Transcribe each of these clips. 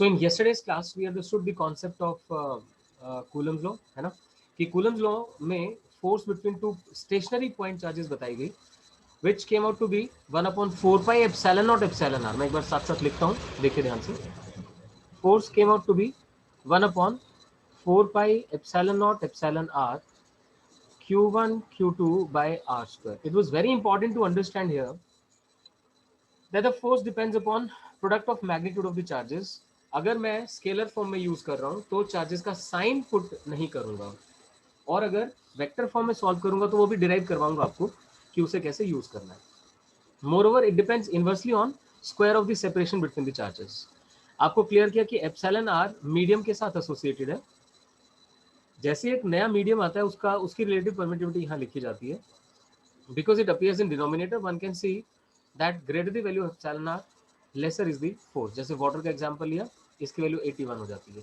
So in yesterday's class we understood the concept of Coulomb's law, है ना, कि Coulomb's law में force between two stationary point charges बताई गई, which came out to be 1/4 pi epsilon naught epsilon r. मैं एक बार साथ साथ लिखता हूँ, देखिए ध्यान से. Force came out to be 1/4 pi epsilon naught epsilon r q1 q2 by r square. It was very important to understand here that the force depends upon product of magnitude of the charges. अगर मैं scalar form में use कर रहा हूं तो charges का sign put नहीं करूंगा, और अगर वेक्टर फॉर्म में सॉल्व करूंगा तो वो भी डिराइव करवाऊंगा आपको कि उसे कैसे यूज करना है. Moreover it depends inversely on square of the separation between the charges. आपको क्लियर किया कि एप्सिलॉन आर मीडियम के साथ एसोसिएटेड है. जैसे एक नया मीडियम आता है उसकी रिलेटिव परमिटिविटी यहाँ लिखी जाती है. Because it appears in denominator one can see that greater the value of epsilon or lesser is the force. जैसे वाटर का एग्जांपल लिया, इसकी वैल्यू 81 हो जाती है.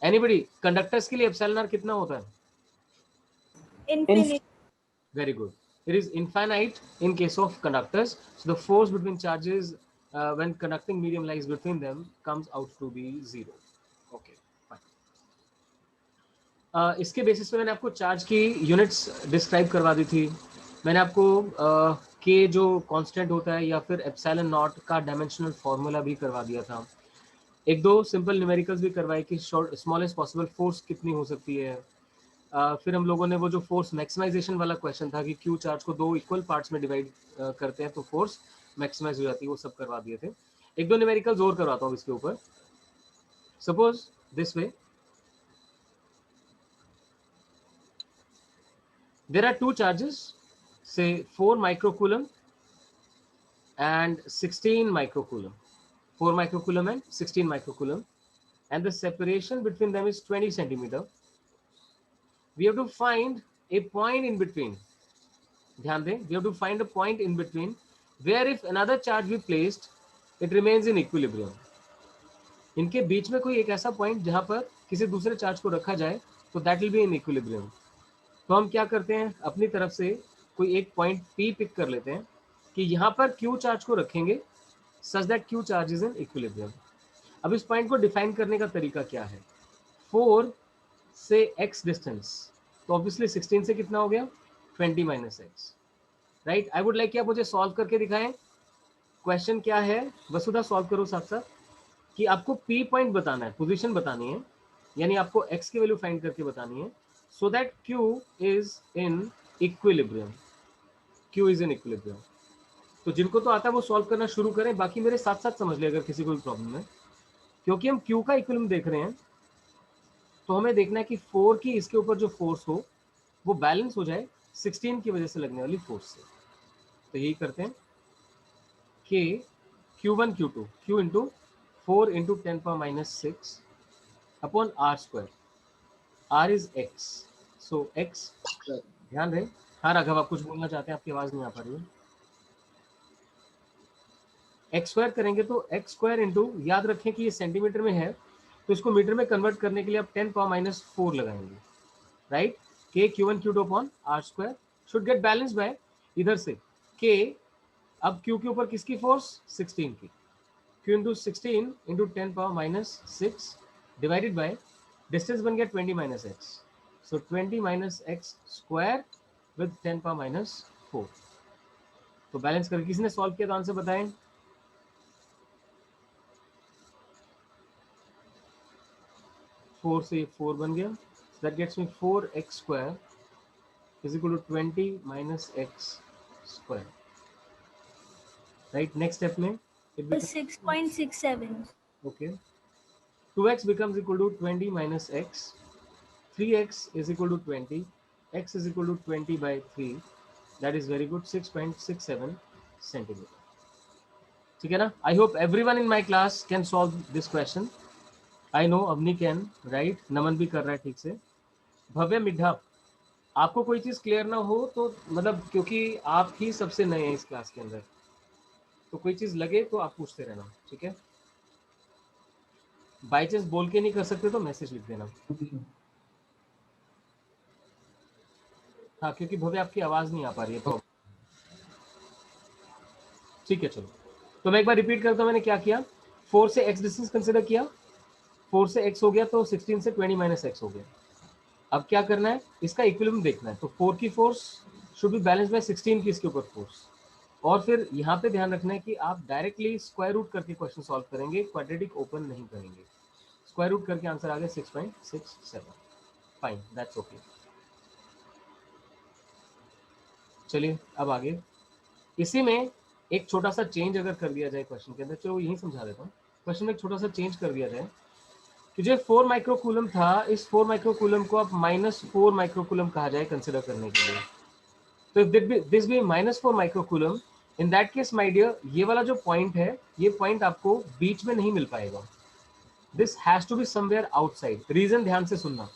एनीबडी, कंडक्टर्स के लिए एप्सिलॉन आर कितना होता है? Infinite. Very good. It is infinite in case of conductors. So the force between charges when conducting medium lies between them comes out to be 0. Okay, fine. इसके basis पे मैंने आपको charge की units describe करवा दी थी. मैंने आपको के जो कांस्टेंट होता है या फिर एप्सिलॉन नॉट का डायमेंशनल फॉर्मूला भी करवा दिया था. एक दो सिंपल न्यूमेरिकल्स भी करवाए कि स्मॉलेस्ट पॉसिबल फोर्स कितनी हो सकती है. फिर हम लोगों ने वो जो फोर्स मैक्सिमाइजेशन वाला क्वेश्चन था कि क्यू चार्ज को दो इक्वल पार्ट्स में डिवाइड करते हैं तो फोर्स मैक्सिमाइज हो जाती है, वो सब करवा दिए थे. एक दो न्यूमेरिकल्स और करवाता हूँ इसके ऊपर. Suppose this way, there are two charges, say 4 microcoulomb and 16 microcoulomb. 4 microcoulomb and 16 microcoulomb, and the separation between them is 20 centimeter. We have to find a point in between. ध्यान दें, we have to find a point in between where if another charge be placed, it remains in equilibrium. इनके बीच में कोई एक ऐसा point जहां पर किसी दूसरे चार्ज को रखा जाए तो that will be in equilibrium. तो हम क्या करते हैं, अपनी तरफ से कोई एक पॉइंट P पिक कर लेते हैं कि यहाँ पर Q चार्ज को रखेंगे such that Q charge is in equilibrium. अब इस पॉइंट को डिफाइन करने का तरीका क्या है? 4 से x डिस्टेंस, तो ऑब्वियसली 16 से कितना हो गया? 20 minus x. Right. I would like कि आप मुझे सॉल्व करके दिखाएं. क्वेश्चन क्या है? वसुधा सॉल्व करो साथ साथ. कि आपको P पॉइंट बताना है, पोजीशन बतानी है, यानी आपको x की वैल्यू फाइंड करके बतानी है so that Q is in equilibrium. Q is in equilibrium. तो जिनको तो आता है वो सॉल्व करना शुरू करें, बाकी मेरे साथ साथ समझ ले अगर किसी को भी प्रॉब्लम है. क्योंकि हम Q का इक्विलिब्रियम देख रहे हैं तो हमें देखना है कि 4 की इसके ऊपर जो फोर्स हो वो बैलेंस हो जाए 16 की वजह से लगने वाली फोर्स से. तो यही करते हैं कि Q1 Q2 Q into 4 into 10 power minus 6 upon r square. R is x, so x. ध्यान रहे. हाँ राघव, आप कुछ बोलना चाहते हैं, आपकी आवाज नहीं आ पा रही है. एक्स स्क्वायर करेंगे तो एक्स स्क्वायर इंटू, याद रखें कि ये सेंटीमीटर में है तो इसको मीटर में कन्वर्ट करने के लिए आप 10 पावर माइनस 4 लगाएंगे. Right. K Q1 Q2 upon r square should get balance by इधर से के. अब Q के ऊपर किसकी फोर्स? 16 की. Q into 16 into 10 power minus 6 divided by distance बन गया 20 minus x. So 20 minus x square with 10 power minus 4. तो बैलेंस करके किसने सॉल्व किया तो आंसर बताएं. फोर से 4 बन गया. That gets me 4x square is equal to 20 minus x square. Right. Next step में it becomes 6.67. okay. 2x becomes equal to 20 minus x. 3x is equal to 20. X is equal to 20 by 3. That is very good. 6.67 centimeter. ठीक है ना? I hope everyone in my class can solve this question. I know Avni can, right? नमन भी कर रहा है ठीक से. भव्य मिड्ढा, आपको कोई चीज क्लियर ना हो तो मतलब, क्योंकि आप ही सबसे नए हैं इस क्लास के अंदर, तो कोई चीज लगे तो आप पूछते रहना. ठीक है. बाई चांस बोल के नहीं कर सकते तो मैसेज लिख देना. हाँ, क्योंकि भव्य आपकी आवाज नहीं आ पा रही है तो ठीक है. चलो, तो मैं एक बार रिपीट करता हूँ. मैंने क्या किया? 4 से x डिस्टेंस कंसिडर किया, 4 से x हो गया तो 16 से 20 माइनस x हो गया। अब क्या करना है, इसका इक्विलिब्रियम देखना है। तो 4 की force should be balance bye 16 की इसके ऊपर फोर्स। और फिर यहाँ पे ध्यान रखना है कि आप डायरेक्टली स्क्वायर रूट करके क्वेश्चन सॉल्व करेंगे, क्वाड्रेटिक ओपन नहीं करेंगे। स्क्वायर रूट करके आंसर आ गया 6.67। Fine, that's okay. चलिए अब आगे, इसी में एक छोटा सा चेंज अगर कर दिया जाए क्वेश्चन के अंदर, चलो यही समझा देता हूँ। क्वेश्चन में एक छोटा सा चेंज कर दिया जाए कि जो 4 माइक्रोकूलम था, इस 4 माइक्रोकूलम को आप -4 माइक्रोकूलम कहा जाए कंसिडर करने के लिए। तो this be -4 microcoulomb, in that case my dear, ये वाला जो पॉइंट है, ये पॉइंट आपको बीच में नहीं मिल पाएगा। This has to be somewhere outside. Reason ध्यान से सुनना,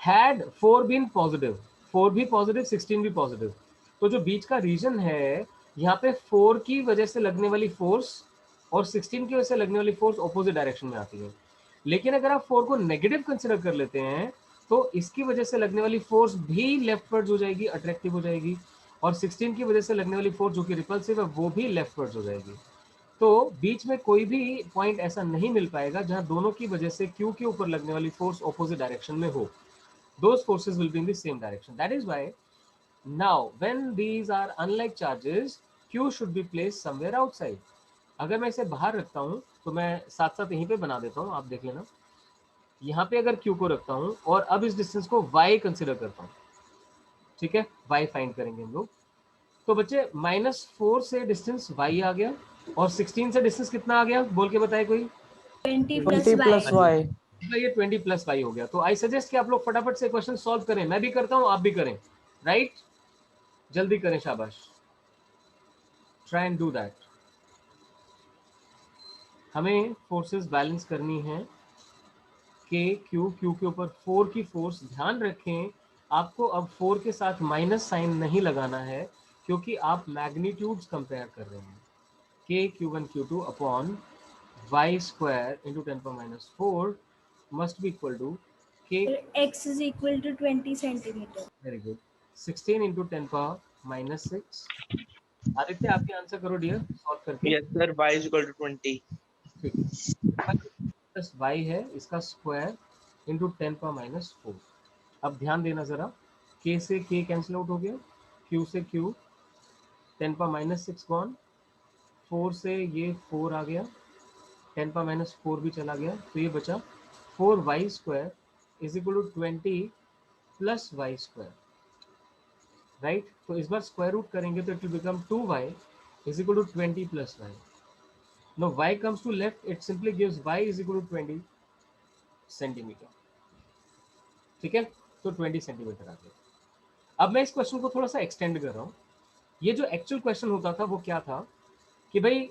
हैड 4 बीन पॉजिटिव, 4 भी पॉजिटिव 16 भी पॉजिटिव, तो जो बीच का रीजन है यहाँ पे 4 की वजह से लगने वाली फोर्स और 16 की वजह से लगने वाली फोर्स ऑपोजिट डायरेक्शन में आती है। लेकिन अगर आप 4 को नेगेटिव कंसिडर कर लेते हैं तो इसकी वजह से लगने वाली फोर्स भी लेफ्टवर्ड्स हो जाएगी, अट्रैक्टिव हो जाएगी, और 16 की वजह से लगने वाली फोर्स जो कि रिपल्सिव है वो भी लेफ्टवर्ड्स हो जाएगी। तो बीच में कोई भी पॉइंट ऐसा नहीं मिल पाएगा जहां दोनों की वजह से क्यू के ऊपर लगने वाली फोर्स ऑपोजिट डायरेक्शन में हो। Those forces will be in the same direction. That is why now when these are unlike charges, Q should be placed somewhere outside. अगर मैं इसे बाहर रखता हूं तो मैं साथ साथ यहीं पे बना देता हूं, आप देख लेना। यहाँ पे अगर Q को रखता हूं और अब इस डिस्टेंस को Y कंसिडर करता हूं, ठीक है, Y फाइंड करेंगे हम लोग। तो बच्चे -4 से डिस्टेंस Y आ गया, और 16 से डिस्टेंस कितना आ गया, बोल के बताए कोई? 20 20 plus plus y। y। ये 20 प्लस y हो गया। तो आई सजेस्ट कि आप लोग फटाफट से क्वेश्चन सॉल्व करें, मैं भी करता हूं, आप भी करें, राइट? जल्दी करें, शाबाश, ट्राई एंड डू दैट। हमें फोर्सेस बैलेंस करनी है, के क्यू, क्यू के ऊपर 4 की फोर्स। ध्यान रखें आपको अब 4 के साथ माइनस साइन नहीं लगाना है, क्योंकि आप मैग्नीट्यूड्स कंपेयर कर रहे हैं। K Q1 Q2 upon y square into 10⁻⁴ must be equal to K, x is equal to 20 centimeter। Very good, 16 into 10⁻⁶। Aditya आप ही आंसर करो डियर, सॉल्व करके। Yes sir, y is equal to 20। ठीक है, plus y है इसका square into 10⁻⁴। अब ध्यान देना जरा, k से k कैंसिल आउट हो गया, q से q, 10⁻⁶ गॉन, 4 से ये 4 आ गया, 10⁻⁴ भी चला गया, तो ये बचा 4y square is equal to 20 plus y square, right? तो इस बार स्क्वायर रूट करेंगे तो it will become 2y is equal to 20 plus y। Now y comes to left, it simply gives y is equal to 20 centimetre, ठीक है? तो 20 centimetre आ गया। अब मैं इस क्वेश्चन को थोड़ा सा एक्सटेंड कर रहा हूँ। ये जो एक्चुअल क्वेश्चन होता था वो क्या था कि भाई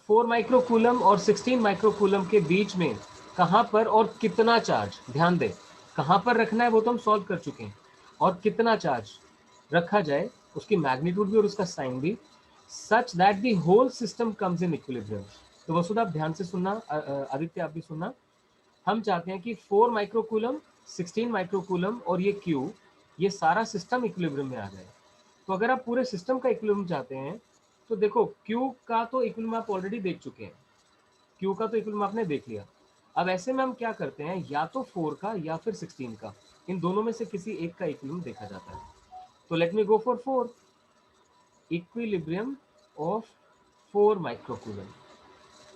4 माइक्रोकूलम और 16 माइक्रोकूलम के बीच में कहाँ पर और कितना चार्ज, ध्यान दें, कहाँ पर रखना है वो तो हम सॉल्व कर चुके हैं, और कितना चार्ज रखा जाए, उसकी मैग्नीट्यूड भी और उसका साइन भी, such that the whole system comes in equilibrium. तो वसुधा आप ध्यान से सुनना, आदित्य आप भी सुनना। हम चाहते हैं कि 4 माइक्रोकूलम, 16 माइक्रोकूलम और ये Q, ये सारा सिस्टम इक्विलिब्रियम में आ जाए। तो अगर आप पूरे सिस्टम का इक्विलिब्रियम चाहते हैं तो देखो, Q का तो इक्विलिब्रियम आप ऑलरेडी देख चुके हैं, Q का तो इक्विलिब्रियम आपने देख लिया। अब ऐसे में हम क्या करते हैं, या तो 4 का या फिर 16 का, इन दोनों में से किसी एक का इक्विलिब्रियम देखा जाता है। तो let me go for 4, equilibrium of 4 microcoulomb.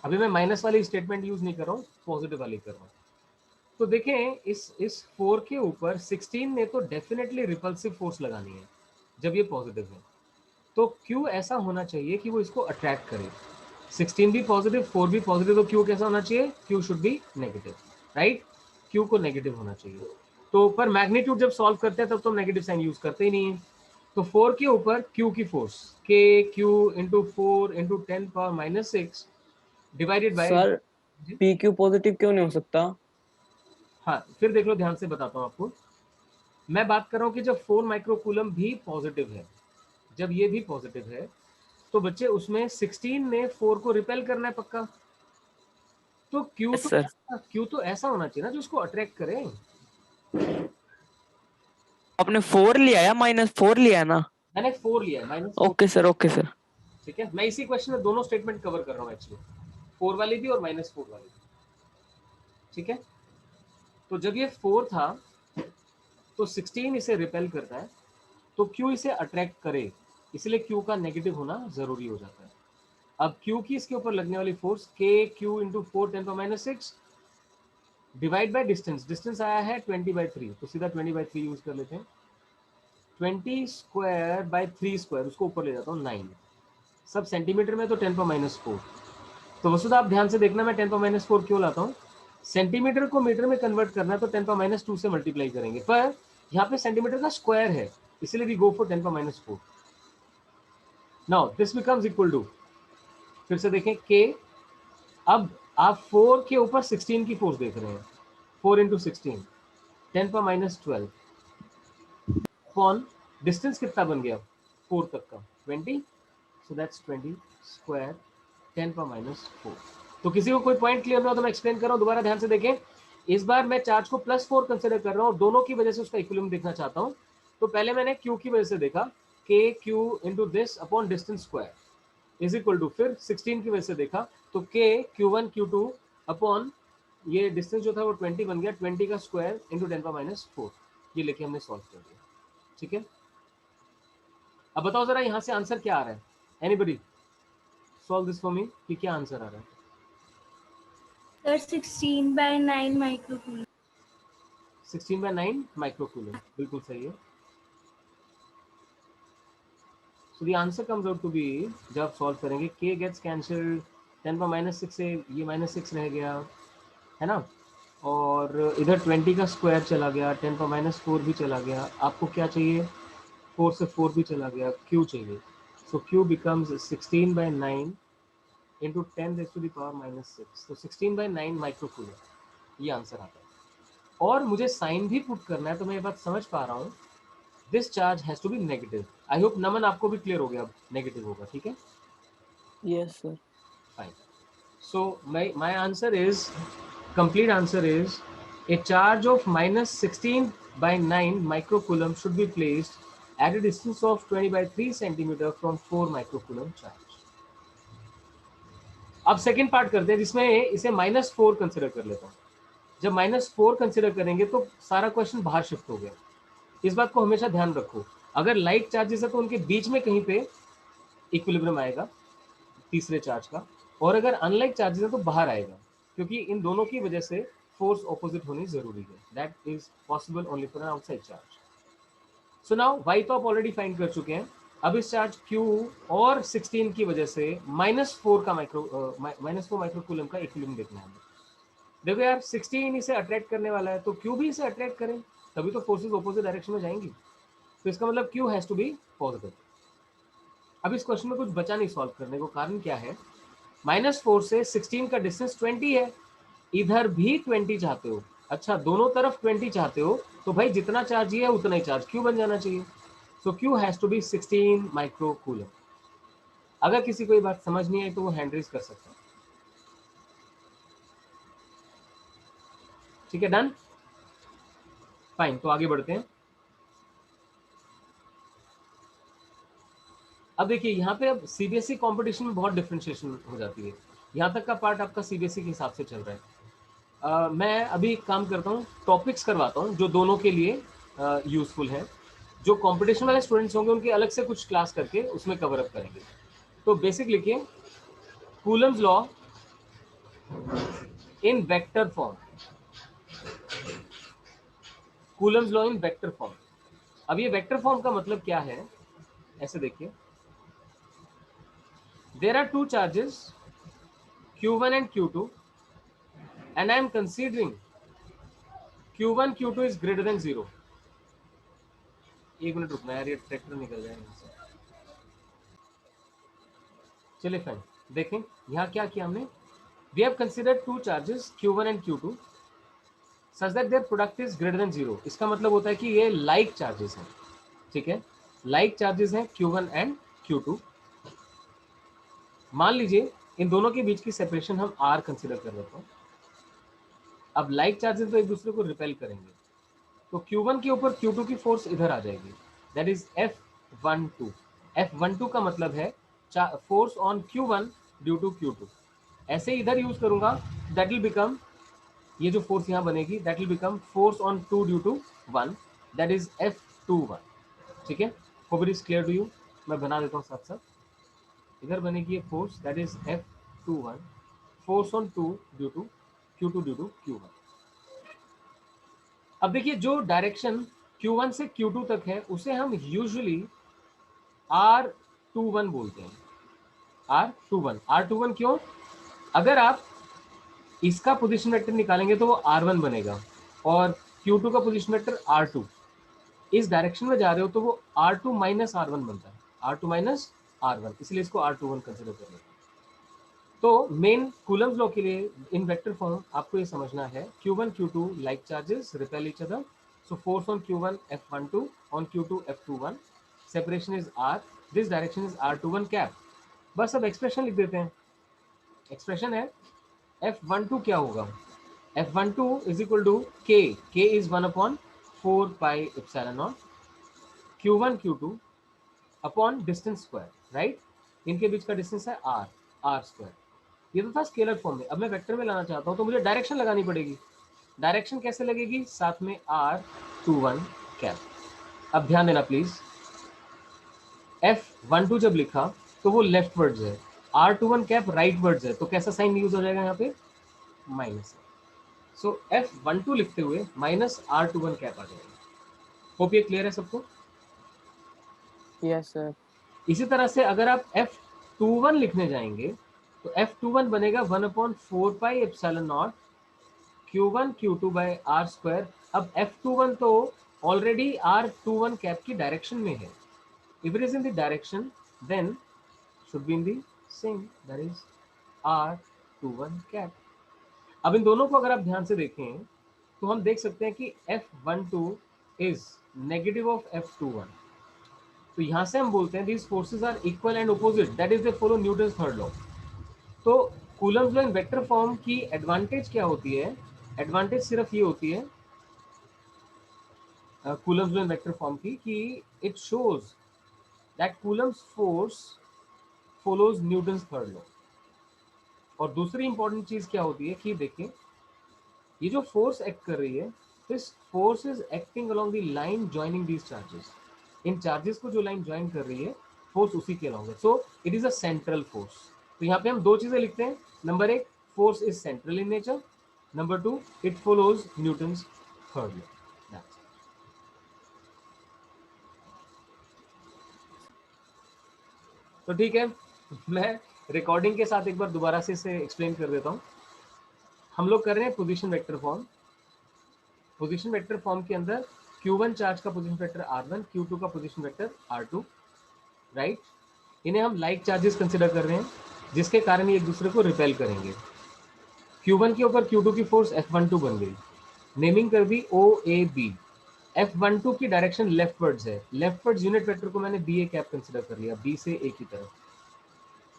अभी मैं माइनस वाली स्टेटमेंट यूज नहीं कर रहा हूँ, पॉजिटिव वाली कर रहा हूँ। तो देखें, इस 4 के ऊपर 16 ने तो डेफिनेटली रिपल्सिव फोर्स लगानी है जब ये पॉजिटिव है, तो Q ऐसा होना चाहिए कि वो इसको अट्रैक्ट करे। 16 भी पॉजिटिव, 4 भी पॉजिटिव, तो Q कैसा होना चाहिए, Q should be negative, right? Q को नेगेटिव होना चाहिए। तो पर मैग्नीट्यूड जब सॉल्व करते हैं तब तो हम नेगेटिव साइन यूज करते ही नहीं है। तो 4 के ऊपर Q की फोर्स, के Q into 4 into 10⁻⁶ divided by, sir PQ positive क्यों नहीं हो सकता? हाँ फिर देख लो, ध्यान से बताता हूँ आपको। मैं बात कर रहा हूँ कि जब 4 माइक्रोकूलम भी पॉजिटिव है, जब ये भी पॉजिटिव है, तो बच्चे उसमें 16 ने 4 को रिपेल करना है पक्का। तो Yes sir। Q तो ऐसा होना चाहिए ना जो उसको अट्रैक्ट करे। आपने 4 लिया या -4 लिया ना? मैंने 4 लिया, -4। Okay sir, okay sir. ठीक है, मैं इसी क्वेश्चन में दोनों स्टेटमेंट कवर कर रहा हूँ एक्चुअली, 4 वाली भी और -4 वाली भी। ठीक है, तो जब ये 4 था तो 16 इसे रिपेल करता है, तो Q इसे अट्रैक्ट करे, इसलिए Q का नेगेटिव होना जरूरी हो जाता है। अब Q की इसके ऊपर लगने वाली force KQ into 4 10⁻6 divide by distance, distance आया है 20/3, तो सीधा 20/3 यूज कर लेते हैं। 20²/3², उसको ऊपर ले जाता हूँ 9, सब सेंटीमीटर में तो 10⁻4। तो वसुधा आप ध्यान से देखना, मैं 10⁻4 क्यों लाता हूँ, सेंटीमीटर को मीटर में कन्वर्ट करना है तो 10⁻2 से मल्टीप्लाई करेंगे, पर यहाँ पे सेंटीमीटर का स्क्वायर है, इसलिए we go for 10⁻4। Now this becomes equal to, फिर से देखें k, अब आप 4 के ऊपर 16 की फोर्स देख रहे हैं, 4 इंटू 16 10⁻12 अपॉन डिस्टेंस कितना बन गया 4 तक का 20, सो दैट्स 20² 10⁻4। तो किसी को कोई पॉइंट क्लियर ना हो तो मैं एक्सप्लेन कर रहा हूँ, दोबारा ध्यान से देखें। इस बार मैं चार्ज को +4 कंसिडर कर रहा हूँ, दोनों की वजह से उसका इक्विलिब्रियम देखना चाहता हूँ। तो पहले मैंने Q की वजह से देखा, KQ into this upon distance square is equal to, फिर 16 की वजह से देखा तो K Q1 Q2 अपॉन ये डिस्टेंस जो था वो 20 बन गया, 20 का स्क्वायर इंटू 10⁻4, ये लेके हमने सॉल्व कर दिया। ठीक है, अब बताओ जरा यहाँ से आंसर क्या आ रहा है, anybody solve this for me, कि क्या आंसर आ रहा है। Sir, 16/9 microcoulomb. 16/9 माइक्रोकूलम, बिल्कुल सही है। So the answer comes out to be, जब आप सॉल्व करेंगे k gets cancelled, 10⁻6 से ये -6 रह गया है ना, और इधर 20 का स्क्वायर चला गया, 10⁻4 भी चला गया, आपको क्या चाहिए, 4 से 4 भी चला गया, Q चाहिए। सो Q becomes 16/9 इंटू 10⁻⁻6, तो 16/9 माइक्रोकूलम, ये आंसर आता है। और मुझे साइन भी पुट करना है, तो मैं ये बात समझ पा रहा हूँ, this charge has to be negative. I hope Naman आपको भी क्लियर हो गया, अब नेगेटिव होगा, ठीक है, Yes, sir. Fine. So my answer is, complete answer is, a charge of -16/9 microcoulomb should be placed at a distance of 20/3 centimeter from 4 microcoulomb charge। अब second part करते हैं, जिसमें इसे -4 कंसिडर कर लेता हूँ। जब -4 कंसिडर करेंगे तो सारा क्वेश्चन बाहर शिफ्ट हो गया, इस बात को हमेशा ध्यान रखो। अगर लाइक चार्जेस है तो उनके बीच में कहीं पे इक्विलिब्रियम आएगा तीसरे चार्ज का, और अगर अनलाइक चार्जेस है तो बाहर आएगा, क्योंकि इन दोनों की वजह से फोर्स ऑपोजिट होनी जरूरी है, that is possible only for an outside charge. So now y तो आप ऑलरेडी फाइंड कर चुके हैं, अब इस चार्ज Q और 16 की वजह से -4 माइक्रोकूलम का इक्विलिब्रियम देखना है। देखो यार 16 इसे अट्रैक्ट करने वाला है, तो Q भी इसे अट्रैक्ट करे, तभी तो फोर्सेस ऑपोजिट डायरेक्शन में जाएंगी, तो इसका मतलब Q has to be positive. अब इस क्वेश्चन में कुछ बचा नहीं सॉल्व करने को, कारण क्या है, -4 से 16 का डिस्टेंस 20 है, इधर भी 20 चाहते हो, अच्छा दोनों तरफ 20 चाहते हो, तो भाई जितना चार्ज ये है उतना ही चार्ज Q बन जाना चाहिए, so Q has to be 16 microcoulomb. अगर किसी को ये बात समझ नहीं आई तो वो हैंड रेज कर सकता है, ठीक है, डन, फाइन। तो आगे बढ़ते हैं। अब देखिए यहाँ पे अब सीबीएसई कंपटीशन में बहुत डिफरेंशिएशन हो जाती है, यहाँ तक का पार्ट आपका सीबीएसई के हिसाब से चल रहा है। मैं अभी काम करता हूँ, टॉपिक्स करवाता हूँ जो दोनों के लिए यूजफुल है, जो कंपटीशन वाले स्टूडेंट्स होंगे उनके अलग से कुछ क्लास करके उसमें कवर अप करेंगे। तो बेसिक लिखिए, Coulomb's law in vector form, Coulomb's law in vector form. अब ये वेक्टर फॉर्म का मतलब क्या है, ऐसे देखिए, there are two charges Q1 and Q2 and I am considering Q1 Q2 is greater than 0। एक मिनट रुकना यार, ये ट्रैक्टर निकल जाए यहाँ से। चलिए फाइन, देखें यहाँ क्या किया हमने, we have considered two charges Q1 and Q2 such that their product is greater than 0। इसका मतलब होता है कि ये लाइक चार्जेस हैं, ठीक है, लाइक चार्जेस हैं Q1 and Q2। मान लीजिए इन दोनों के बीच की सेपरेशन हम R कंसिडर कर लेते हैं। अब लाइक चार्जेस तो एक दूसरे को रिपेल करेंगे, तो Q1 के ऊपर Q2 की फोर्स इधर आ जाएगी, दैट इज F12। F12 का मतलब है force on Q1 due to Q2। ऐसे इधर यूज करूंगा, दैट विल बिकम ये जो फोर्स यहाँ बनेगी that will become force on 2 due to 1, that is F21. ठीक है, hope it is clear to you. मैं बना देता हूँ साथ साथ. इधर बनेगी ये force that is F21, force on 2 due to Q2 due to Q1. अब देखिए जो डायरेक्शन Q1 से Q2 तक है उसे हम यूजुअली R21 बोलते हैं. R21 क्यों? अगर आप इसका पोजीशन वेक्टर निकालेंगे तो वो R1 बनेगा और Q2 का पोजीशन वेक्टर R2. इस डायरेक्शन में जा रहे हो तो वो R2 माइनस R1 बनता है, R2 माइनस R1, इसलिए इसको R21 कंसिडर कर लेते हैं. तो मेन कूलम्स लॉ के लिए इन वेक्टर फॉर्म आपको ये समझना है Q1 Q2 like charges repel each other, so force on Q1 F12 on Q2 F21, separation is R, this direction is R21 cap. बस अब एक्सप्रेशन लिख देते हैं. एक्सप्रेशन है F12 क्या होगा? F12 is equal to K is 1/4 pi epsilon naught Q1 Q2 upon distance square, right. इनके बीच का डिस्टेंस है R स्क्वायर. ये तो था स्केलर फॉर्म में. अब मैं वेक्टर में लाना चाहता हूँ तो मुझे डायरेक्शन लगानी पड़ेगी. डायरेक्शन कैसे लगेगी? साथ में R21 कैप. अब ध्यान देना प्लीज, F12 जब लिखा तो वो लेफ्ट वर्ड्स है, R21 कैप राइट वर्ड्स है, तो कैसा साइन यूज हो जाएगा यहाँ पे? माइनस. सो F12 लिखते हुए माइनस R21 कैप आ जाएगा. होप ये क्लियर है सबको? Yes sir. इसी तरह से अगर आप F21 लिखने जाएंगे तो F21 बनेगा 1/4 pi epsilon naught Q1 Q2 by R square. अब F21 तो ऑलरेडी R21 कैप की डायरेक्शन में है. If it is in the direction then should be in the same, that is R21 cap. अब इन दोनों को अगर आप ध्यान से देखें तो हम देख सकते हैं कि F12 is negative of F21. तो यहां से हम बोलते हैं these forces are equal and opposite, that is they follow Newton's third law. तो Coulomb's law in vector form की एडवांटेज क्या होती है? एडवांटेज सिर्फ ये होती है Coulomb's law in vector form की कि it shows that Coulomb's force follows Newton's third law. और दूसरी इंपॉर्टेंट चीज क्या होती है कि देखिए ये जो फोर्स एक्ट कर रही है, this force is acting along the line joining these charges. In charges को जो लाइन ज्वाइन कर रही है फोर्स उसी के अलोंग है. So it is a central force. तो यहाँ पे हम दो चीजें लिखते हैं. नंबर एक, force is central in nature. Number two, it follows Newton's third law. तो ठीक है, मैं रिकॉर्डिंग के साथ एक बार दोबारा से इसे एक्सप्लेन कर देता हूँ. हम लोग कर रहे हैं position vector form. Position vector form के अंदर Q1 चार्ज का पोजीशन वेक्टर R1, Q2 का पोजीशन वेक्टर R2, राइट. इन्हें हम लाइक चार्जेस कंसिडर कर रहे हैं जिसके कारण ये एक दूसरे को रिपेल करेंगे. Q1 के ऊपर Q2 की फोर्स F12 बन गई, नेमिंग कर दी OAB. F12 की डायरेक्शन लेफ्टवर्ड्स है, लेफ्टवर्ड्स यूनिट वेक्टर को मैंने BA कैप कंसिडर कर लिया, B से A की तरफ.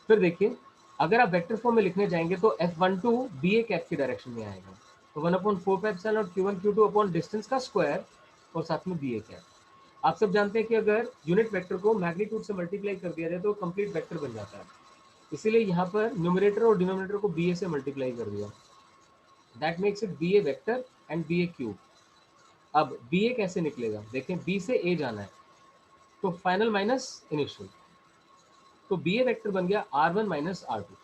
फिर देखिए अगर आप वेक्टर फॉर्म में लिखने जाएंगे तो F12 BA कैप की डायरेक्शन में आएगा, तो 1/4 pi epsilon naught Q1 Q2 upon distance का स्क्वायर और साथ में BA कैप. आप सब जानते हैं कि अगर यूनिट वेक्टर को मैग्नीट्यूड से मल्टीप्लाई कर दिया जाए तो कंप्लीट वेक्टर बन जाता है. इसीलिए यहाँ पर न्यूमरेटर और डिनोमिनेटर को BA से मल्टीप्लाई कर दिया, that makes it BA vector and BA cube. अब BA कैसे निकलेगा? देखें, B से A जाना है तो फाइनल माइनस इनिशियल, तो BA वेक्टर बन गया R1 माइनस R2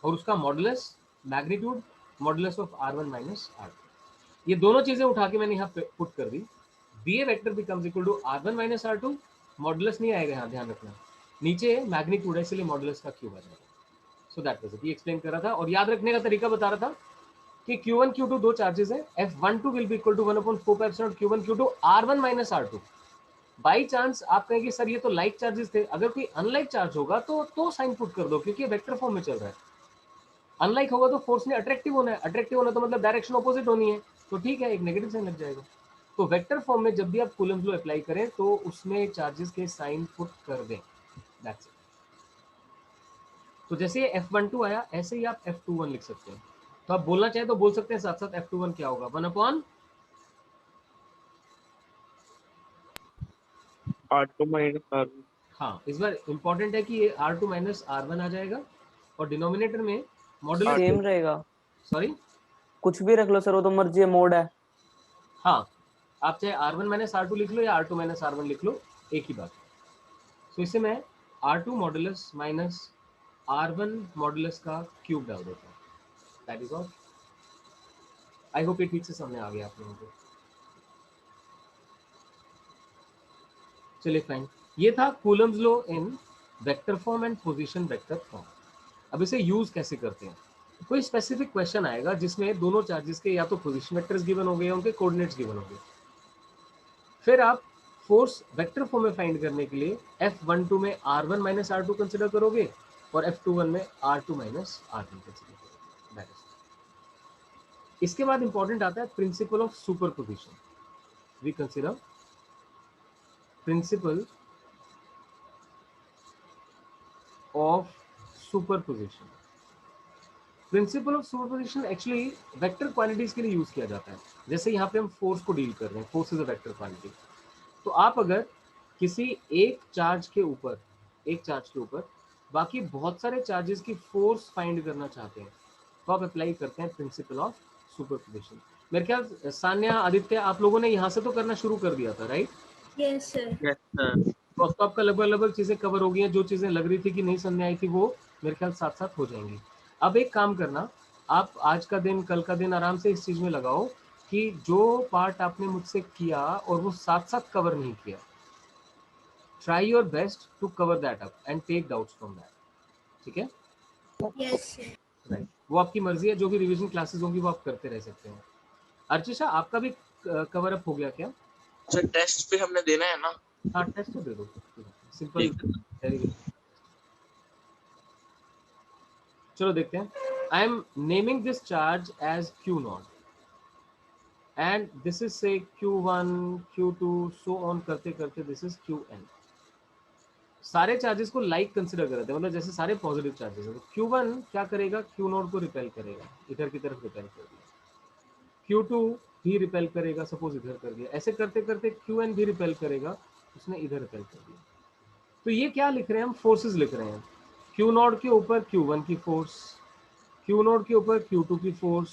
और उसका modulus magnitude modulus of R1 minus R2. ये दोनों चीजें उठा के मैंने यहाँ पे पुट कर दी. BA vector becomes equal to R1 minus R2, modulus नहीं आएगा यहाँ, ध्यान रखना, नीचे मैग्नीट्यूड है इसलिए मॉडुलस का क्यूब आ जाएगा. So that was it. ये एक्सप्लेन कर रहा था और याद रखने का तरीका बता रहा था कि Q1 Q2 दो चार्जेस है, F12 will be equal to 1/4 pi epsilon Q1 Q2 R1 minus R2. By chance आप कहेंगे सर ये तो लाइक चार्जेस थे, अगर कोई अनलाइक चार्ज होगा तो साइन पुट कर दो क्योंकि वेक्टर फॉर्म में चल रहा है. अनलाइक होगा तो फोर्स ने अट्रैक्टिव होना है, अट्रैक्टिव होना तो मतलब डायरेक्शन ऑपोजिट होनी है, तो ठीक है एक नेगेटिव साइन लग जाएगा. तो वेक्टर फॉर्म में जब भी आप कूलम्स लॉ अप्लाई करें तो उसमें चार्जेस के साइन पुट कर दें, दैट्स इट. तो जैसे F12 आया ऐसे ही आप F21 लिख सकते हैं. तो आप बोलना चाहे तो बोल सकते हैं साथ साथ F21 क्या होगा? 1/, R2 माइनस R1. हाँ इस बार इंपॉर्टेंट है कि ये R2 माइनस R1 आ जाएगा और डिनोमिनेटर में मॉडुलस सेम रहेगा. सॉरी कुछ भी रख लो सर, वो तो मर्जी है, मोड है। हाँ, आप चाहे R1 माइनस R2 लिख लो या R2 माइनस R1 लिख लो, एक ही बात। तो इसे मैं R2 modulus minus R1 modulus का क्यूब डाल देता हूँ, that is all. I hope ये ठीक से समझ आ गया आप लोगों को। चलिए फाइन, ये था Coulomb's law in vector form and position vector form. अब इसे यूज कैसे करते हैं? कोई स्पेसिफिक क्वेश्चन आएगा जिसमें दोनों चार्जेस के या तो पोजीशन वेक्टर्स गिवन हो गए या उनके कोऑर्डिनेट्स गिवन हो गए, फिर आप फोर्स वेक्टर फॉर्म में फाइंड करने के लिए F12 में R1 माइनस R2 कंसिडर करोगे और F21 में R2 माइनस R1 कंसिडर करोगे, दैट इज। इसके बाद इंपॉर्टेंट आता है principle of superposition. We consider principle of superposition. Principle of superposition actually vector quantities के लिए यूज किया जाता है। जैसे यहाँ पे हम फोर्स को डील कर रहे हैं, force is a vector quantity. तो आप अगर किसी एक चार्ज के ऊपर बाकी बहुत सारे चार्जेस की फोर्स फाइंड करना चाहते हैं तो आप अप्लाई करते हैं प्रिंसिपल ऑफ सुपरपोजिशन। मेरे ख्याल सान्या, आदित्य, आप लोगों ने यहाँ से तो करना शुरू कर दिया था, right? Yes, sir. Yes, sir. तो आपका लगभग चीजें कवर हो गई हैं। जो चीजें लग रही थी कि नहीं समझ आई थी वो मेरे ख्याल साथ साथ हो जाएंगी। अब एक काम करना, आप आज का दिन, कल का दिन आराम से इस चीज में लगाओ कि जो पार्ट आपने मुझसे किया और वो साथ साथ कवर नहीं किया, try your best to cover that up and take doubts from that. ठीक है? Yes, sir. राइट, वो आपकी मर्जी है। जो भी रिवीजन क्लासेस होंगी वो आप करते रह सकते हैं। अर्चिशा, आपका भी कवर अप हो गया क्या? सर टेस्ट पे हमने देना है ना? हाँ, टेस्ट तो दे दो, सिंपल, वेरी गुड। चलो देखते हैं। I am naming this charge as Q0 and this is से Q1, Q2 सो ऑन करते करते दिस इज Qn। सारे चार्जेस को लाइक कंसिडर कर रहे थे, मतलब जैसे सारे पॉजिटिव चार्जेस हैं। तो Q1 क्या करेगा? Q0 को रिपेल करेगा, इधर की तरफ रिपेल कर दिया। Q2 भी रिपेल करेगा, सपोज इधर कर दिया। ऐसे करते करते Qn भी रिपेल करेगा, उसने इधर रिपेल कर दिया। तो ये क्या लिख रहे हैं हम? फोर्सेस लिख रहे हैं। Q0 के ऊपर Q1 की फोर्स, Q0 के ऊपर Q2 की फोर्स,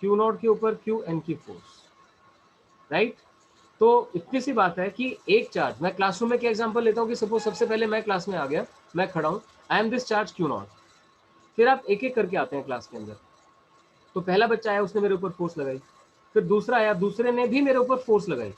Q0 के ऊपर Qn की फोर्स, राइट? तो इतनी सी बात है कि एक चार्ज, मैं क्लासरूम में क्या एग्जांपल लेता हूँ कि सपोज सबसे पहले मैं क्लास में आ गया, मैं खड़ा हूँ, I M this charge Q0। फिर आप एक एक करके आते हैं क्लास के अंदर। तो पहला बच्चा आया, उसने मेरे ऊपर फोर्स लगाई। फिर दूसरा आया, दूसरे ने भी मेरे ऊपर फोर्स लगाई।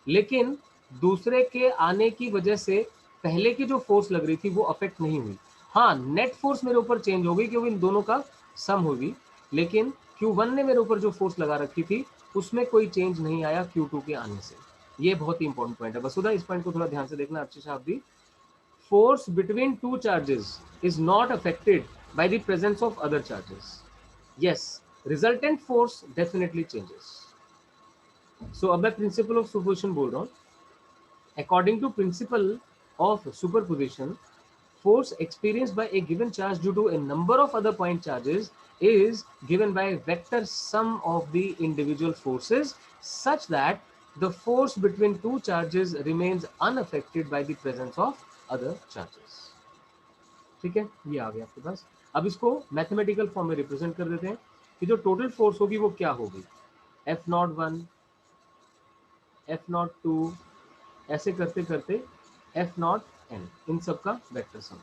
लेकिन दूसरे के आने की वजह से पहले की जो फोर्स लग रही थी वो अफेक्ट नहीं हुई। हाँ, नेट फोर्स मेरे ऊपर चेंज हो गई क्योंकि इन दोनों का सम होगी, लेकिन Q1 ने मेरे ऊपर जो फोर्स लगा रखी थी उसमें कोई चेंज नहीं आया Q2 के आने से। ये बहुत ही इंपॉर्टेंट पॉइंट है। वसुधा, इस पॉइंट को थोड़ा ध्यान से देखना। अच्छी साहब भी, force between two charges is not affected by the presence of other charges. Yes, resultant force definitely changes. So अब मैं principle of superposition बोल रहा हूँ। According to principle of superposition, force experienced by a given charge due to a number of other point charges is given by vector sum of the individual forces such that the force between two charges remains unaffected by the presence of other charges. ठीक है, ये आ गया आपके पास। अब इसको mathematical form में represent कर देते हैं कि जो टोटल फोर्स होगी वो क्या होगी। F01, F02, ऐसे करते करते F0n, इन सब का vector sum.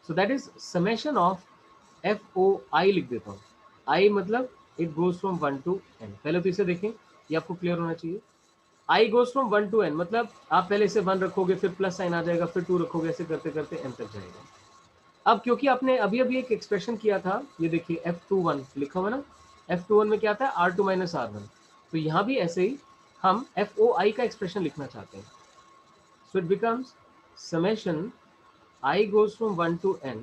So that is summation of FOI लिख देता हूँ। I मतलब it goes from 1 to n। पहले तो इसे देखें, ये आपको क्लियर होना चाहिए। I goes from 1 to n मतलब आप पहले इसे 1 रखोगे, फिर प्लस साइन आ जाएगा, फिर 2 रखोगे, ऐसे करते करते n तक जाएगा। अब क्योंकि आपने अभी अभी एक एक्सप्रेशन किया था, ये देखिए F21 लिखा हुआ ना, F21 में क्या आता है? R2 minus R1। तो यहाँ भी ऐसे ही हम FOI का एक्सप्रेशन लिखना चाहते हैं। So it becomes summation I goes from 1 to n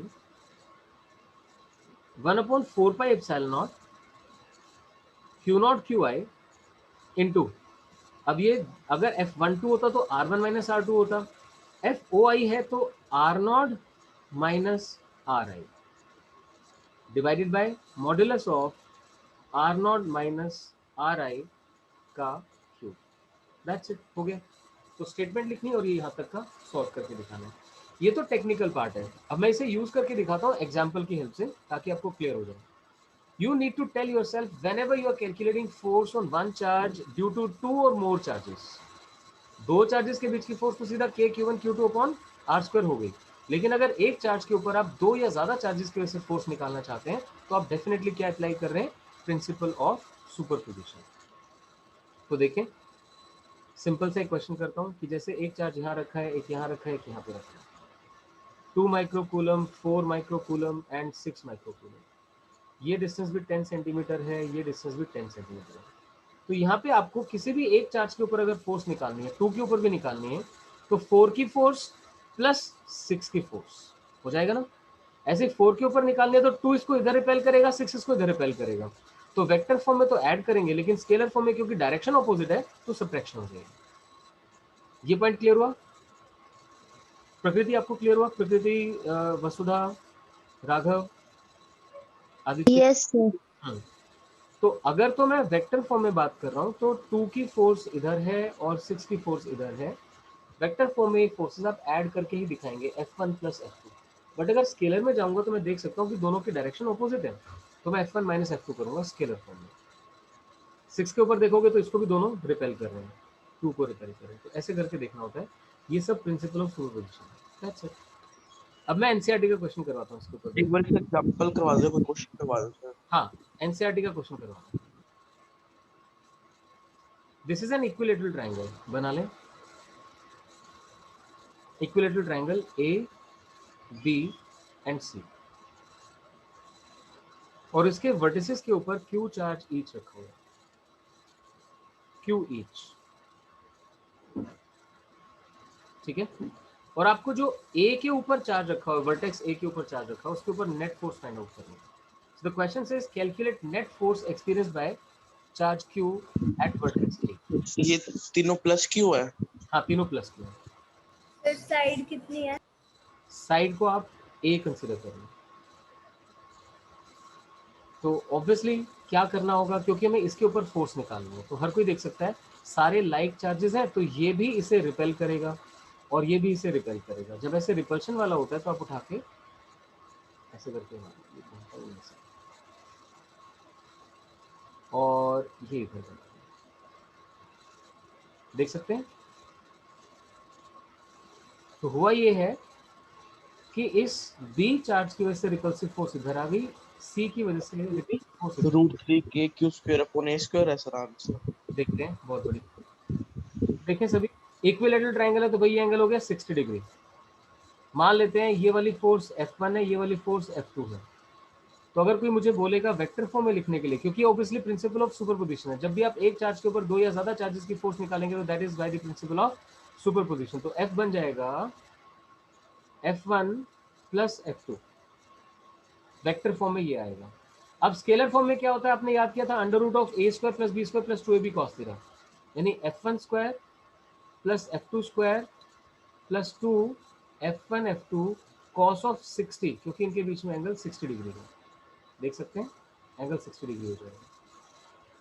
1/4 pi epsilon naught Q0 QI into, अब ये अगर F12 होता तो R1 माइनस R2 होता, FOI है तो R0 minus RI divided by modulus of R0 minus RI का क्यूब। दैट्स इट, हो गया। तो स्टेटमेंट लिखनी और ये यहाँ तक का सॉल्व करके दिखाना है। ये तो टेक्निकल पार्ट है। अब मैं इसे यूज करके दिखाता हूँ एग्जाम्पल की हेल्प से, ताकि आपको क्लियर हो जाए। You need to tell yourself whenever you are calculating force on one charge due to two or more charges. दो चार्जेस के बीच की फोर्स तो सीधा k q1 q2 upon r square हो गई, लेकिन अगर एक चार्ज के ऊपर आप दो या ज्यादा चार्जेस की वजह से फोर्स निकालना चाहते हैं तो आप डेफिनेटली क्या अप्लाई कर रहे हैं, प्रिंसिपल ऑफ सुपरपोजिशन। तो देखें, सिंपल से एक क्वेश्चन करता हूं कि जैसे एक चार्ज यहाँ रखा है, एक यहाँ रखा है, एक यहाँ पे रखा है, 2 माइक्रोकूलम, 4 माइक्रोकूलम एंड 6 माइक्रोकूलम। ये डिस्टेंस भी 10 सेंटीमीटर है, ये डिस्टेंस भी 10 सेंटीमीटर है। तो यहाँ पे आपको किसी भी एक चार्ज के ऊपर अगर फोर्स निकालनी है, 2 के ऊपर भी निकालनी है, तो 4 की फोर्स प्लस 6 की फोर्स हो जाएगा ना। ऐसे 4 के ऊपर निकालनी है तो 2 इसको इधर रिपेल करेगा, 6 इसको इधर रिपेल करेगा। तो वेक्टर फॉर्म में तो ऐड करेंगे, लेकिन स्केलर फॉर्म में क्योंकि डायरेक्शन ऑपोजिट है तो सब्ट्रैक्शन हो जाएगी। ये पॉइंट क्लियर हुआ? प्रकृति आपको क्लियर हुआ? प्रकृति, वसुधा, राघव, आदित्य? Yes sir. तो अगर तो मैं वेक्टर फॉर्म में बात कर रहा हूं तो 2 की फोर्स इधर है और 6 की फोर्स इधर है। वेक्टर फॉर्म में फोर्सेस आप ऐड करके ही दिखाएंगे, F1 प्लस F2। बट अगर स्केलर में जाऊंगा तो मैं देख सकता हूं कि दोनों की डायरेक्शन ऑपोजिट है, तो मैं F1 माइनस F2 करूंगा स्केलर फॉर्म में। 6 के ऊपर देखोगे तो इसको भी दोनों रिपेल कर रहे हैं, 2 को रिपेल कर रहे हैं, तो ऐसे करके देखना होता है। ये सब प्रिंसिपल ऑफ सुपरपोजिशन है। अब मैं एनसीईआरटी का क्वेश्चन करवाता हूँ इसके ऊपर। एक बार इसका एग्जांपल करवा दो, कोई क्वेश्चन करवा दो सर। हाँ, एनसीईआरटी का क्वेश्चन करवाता हूँ। This is an equilateral triangle, बना लें। Equilateral triangle A B and C, और इसके वर्टिसेस के ऊपर क्यू चार्ज ईच रखा हुआ है, क्यू ईच, ठीक है। और आपको जो ए के ऊपर चार्ज रखा हुआ है, वर्टेक्स ए के ऊपर चार्ज रखा हुआ है, उसके ऊपर नेट फोर्स फाइंड आउट करनी है। So the question says calculate net force experienced by charge Q eight vertex ए। ये तीनों प्लस क्यों है? हाँ, तीनों प्लस क्यू है। फिर साइड कितनी है? साइड को आप ए कंसीडर करें। तो ऑब्वियसली क्या करना होगा, क्योंकि हमें इसके ऊपर फोर्स निकालनी है, तो हर कोई देख सकता है सारे लाइक चार्जेस हैं, तो ये भी इसे रिपेल करेगा और ये भी इसे रिपेल करेगा। जब ऐसे रिपल्शन वाला होता है तो आप उठा के ऐसे करके मार, और ये इधर देख सकते हैं। तो हुआ ये है कि इस बी चार्ज की वजह से रिपल्सिव फोर्स इधर आ गई, सी की वजह से रिपल्सिव फोर्स इधर। √3k² अपॉन a² है सर आंसर। देखते हैं, बहुत बढ़िया। देखें सभी, इक्विलेटरल ट्रायंगल है तो भाई ये एंगल हो गया 60 डिग्री। मान लेते हैं ये वाली फोर्स F1 है, ये वाली फोर्स F2 है। तो अगर कोई मुझे बोलेगा वेक्टर फॉर्म में लिखने के लिए, क्योंकि ऑब्वियसली प्रिंसिपल ऑफ सुपरपोजिशन है, जब भी आप एक चार्ज के ऊपर दो या ज्यादा चार्जेस की फोर्स निकालेंगे तो that is by the principal of superposition. तो F बन जाएगा F1 plus F2, vector form में ये आएगा। अब स्केलर फॉर्म में क्या होता है, आपने याद किया था, under root of a square plus b square plus 2ab cos theta, यानी F1 square plus F2 square plus 2 F1 F2 cos of 60, क्योंकि इनके बीच में एंगल 60 डिग्री है, देख सकते हैं एंगल 60 डिग्री हो जाएगा।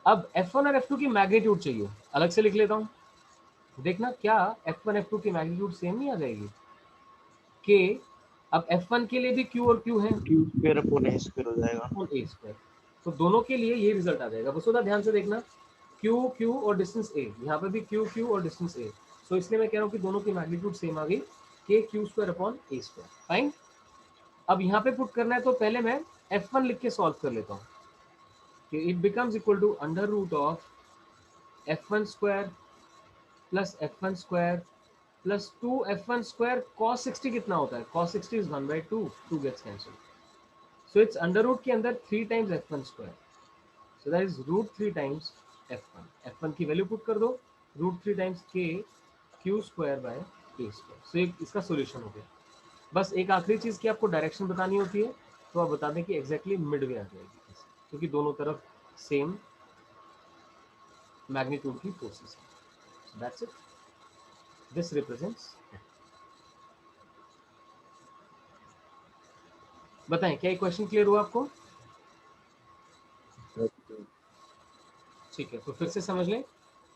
अब F1 और F2 की मैग्नीट्यूड चाहिए, अलग से लिख लेता हूं। देखना क्या F1 F2 की मैग्नीट्यूड सेम नहीं आ जाएगी कि अब F1 के लिए भी Q और Q है, q² अपॉन a² हो जाएगा। a स्क्वायर, तो दोनों के लिए ये रिजल्ट आ जाएगा। बस ध्यान से देखना, Q Q और डिस्टेंस a, यहाँ पे भी Q Q और डिस्टेंस a, सो इसलिए मैं कह रहा हूँ कि दोनों की मैग्नीट्यूड सेम आ गई, k q² upon a square. Fine. अब यहाँ पे पुट करना है तो पहले मैं F1 लिख के सॉल्व कर लेता हूँ कि it becomes equal to under root of F1 square plus F1 square plus 2F1 square cos 60 कितना होता है, cos 60 is 1/2, 2 gets cancelled, so it's under root के अंदर 3 times F1 square, so that is √3 times F1। F1 की value put कर दो, √3 times k q square by a square. So इसका solution हो गया। बस एक आखिरी चीज की आपको डायरेक्शन बतानी होती है, तो आप बता दें कि एग्जैक्टली मिडवे आ जाएगी, क्योंकि दोनों तरफ सेम मैग्नीट्यूड की फोर्सेस है। That's it, this represents. बताएं क्या ये क्वेश्चन क्लियर हुआ आपको? ठीक है, तो फिर से समझ लें,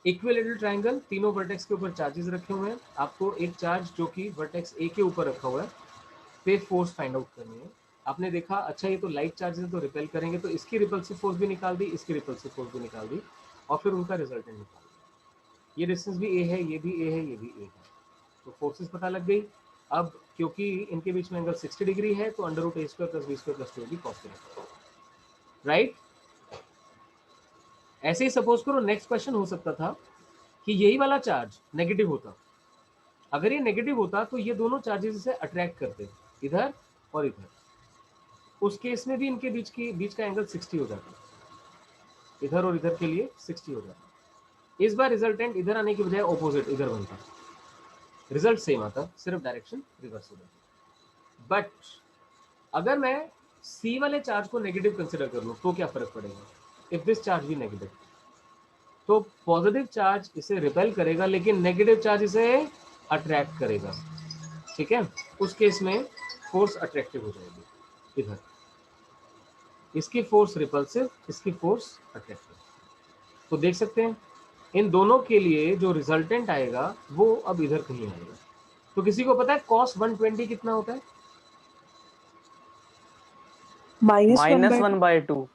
इक्विलेटरल ट्रायंगल, तीनों वर्टेक्स के ऊपर चार्जेस रखे हुए हैं, आपको एक चार्ज जो कि वर्टेक्स ए के ऊपर रखा हुआ है पे फोर्स फाइंड आउट करनी है। आपने देखा अच्छा ये तो लाइट चार्जेस तो रिपेल करेंगे, तो इसकी रिपल्सिव फोर्स भी निकाल दी, इसकी रिपल्सिव फोर्स भी निकाल दी, और फिर उनका रिजल्टेंट निकाल दिया। ये डिस्टेंस भी ए है, ये भी ए है, ये भी ए है, तो फोर्सेस पता लग गई। अब क्योंकि इनके बीच में एंगल 60 डिग्री है, तो under root A square plus B square plus 2 cos theta, right. ऐसे ही सपोज करो नेक्स्ट क्वेश्चन हो सकता था कि यही वाला चार्ज नेगेटिव होता। अगर ये नेगेटिव होता तो ये दोनों चार्जेस इसे अट्रैक्ट करते, इधर और इधर। उस केस में भी इनके बीच का एंगल 60 हो जाता, इधर और इधर के लिए 60 हो जाता। इस बार रिजल्टेंट इधर आने की बजाय ऑपोजिट इधर बनता, रिजल्ट सेम आता, सिर्फ डायरेक्शन रिवर्स हो जाती। बट अगर मैं सी वाले चार्ज को नेगेटिव कंसिडर कर लूं तो क्या फर्क पड़ेगा? इफ दिस चार्ज भी नेगेटिव, तो पॉजिटिव चार्ज इसे रिपेल करेगा, लेकिन नेगेटिव चार्ज इसे अट्रैक्ट करेगा, ठीक है। उस केस में फोर्स अट्रैक्टिव हो जाएगी इधर, इसकी फोर्स रिपल्सिव, इसकी फोर्स अट्रैक्टिव। तो देख सकते हैं इन दोनों के लिए जो रिजल्टेंट आएगा वो अब इधर कहीं आएगा। तो किसी को पता है cos 120 कितना होता है? -1/2।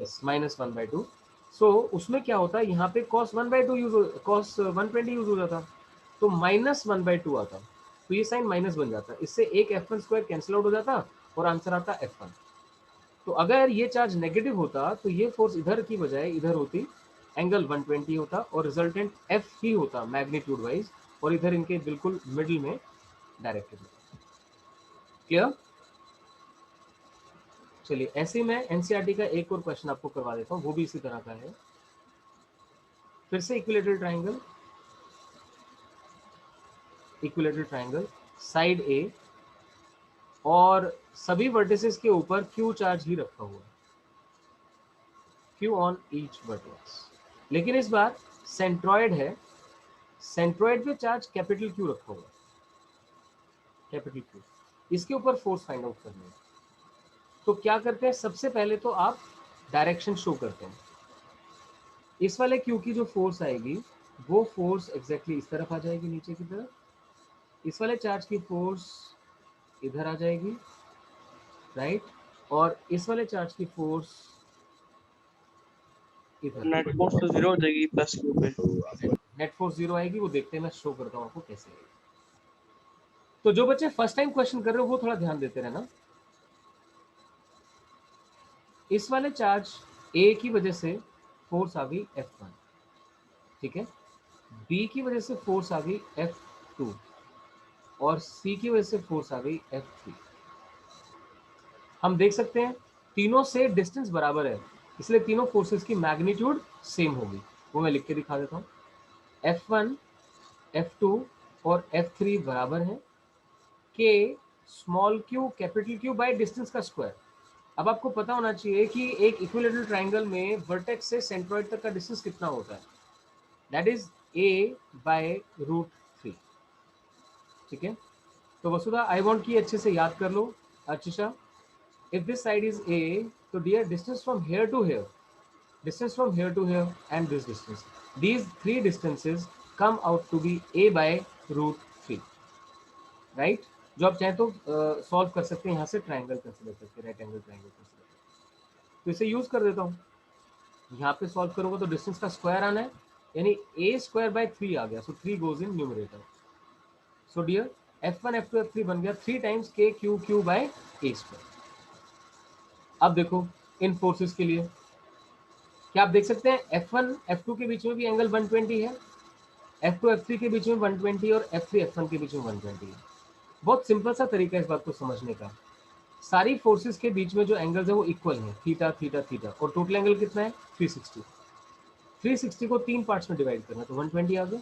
यस, -1/2। सो उसमें क्या होता है, यहाँ पे cos 1/2 cos 120 यूज हो जाता, तो -1/2 आता, तो ये साइन माइनस बन जाता, इससे एक f1 स्क्वायर कैंसिल आउट हो जाता और आंसर आता f1। तो अगर ये चार्ज नेगेटिव होता तो ये फोर्स इधर की बजाय इधर होती, एंगल 120 होता और रिजल्टेंट f ही होता मैग्नीट्यूड वाइज, और इधर इनके बिल्कुल मिडिल में डायरेक्टेड होता। क्लियर? चलिए ऐसे मैं एनसीईआरटी का एक और क्वेश्चन आपको करवा देता हूँ, वो भी इसी तरह का है। फिर से इक्विलेटरल ट्राइंगल साइड ए, और सभी वर्टिसेस के ऊपर क्यू चार्ज ही रखा हुआ है, क्यू ऑन ईच वर्टेक्स। लेकिन इस बार सेंट्रॉइड है, सेंट्रॉइड पे चार्ज कैपिटल क्यू रखा हुआ है, कैपिटल क्यू। इसके ऊपर फोर्स फाइंड आउट करना है। तो क्या करते हैं, सबसे पहले तो आप डायरेक्शन शो करते हैं। इस वाले क्यू की जो फोर्स आएगी वो फोर्स एग्जैक्टली इस तरफ आ जाएगी, नीचे की तरफ। इस वाले चार्ज की फोर्स इधर आ जाएगी, राइट, और इस वाले चार्ज की फोर्स इधर। नेट फोर्स तो 0 हो जाएगी प्लस क्यू पे। नेट फोर्स 0 आएगी, वो देखते हैं, मैं शो करता हूँ आपको कैसे आएगी। तो जो बच्चे फर्स्ट टाइम क्वेश्चन कर रहे हो वो थोड़ा ध्यान देते रहना। इस वाले चार्ज ए की वजह से फोर्स आ गई F1, ठीक है। बी की वजह से फोर्स आ गई F2, और सी की वजह से फोर्स आ गई F3। हम देख सकते हैं तीनों से डिस्टेंस बराबर है, इसलिए तीनों फोर्सेस की मैग्नीट्यूड सेम होगी। वो मैं लिख के दिखा देता हूँ। F1, F2 और F3 बराबर है के small Q capital Q by distance का स्क्वायर। अब आपको पता होना चाहिए कि एक इक्विलेटरल ट्राइंगल में वर्टेक्स से सेंट्रॉइड तक का डिस्टेंस कितना होता है, दैट इज a/√3, ठीक है। तो वसुधा आई वांट की अच्छे से याद कर लो। अर्चिशा, if this side is a, so dear distance from here to here, distance from here to here and this distance, these three distances come out to be a/√3, right? जो आप चाहें तो solve कर सकते हैं यहाँ से ट्राइंगल कंसीडर करके, राइट एंगल ट्राइंगल कंसीडर करके। तो इसे यूज कर देता हूँ, यहाँ पे सॉल्व करोगे तो डिस्टेंस का स्क्वायर आना है, यानी a²/3 आ गया, so 3 goes in numerator. So dear F1 F2 F3 बन गया 3 टाइम्स k/a²। अब देखो इन फोर्सेस के लिए क्या आप देख सकते हैं, F1 F2 के बीच में भी एंगल 120 है, F2 F3 के बीच में 120 और F3 F1 के बीच में 120 है। बहुत सिंपल सा तरीका है इस बात को समझने का। सारी फोर्सेस के बीच में जो एंगल्स है वो इक्वल है, थीटा थीटा थीटा, और टोटल एंगल कितना है 360। 360 को 3 पार्ट्स में डिवाइड करना तो 120 आ गया।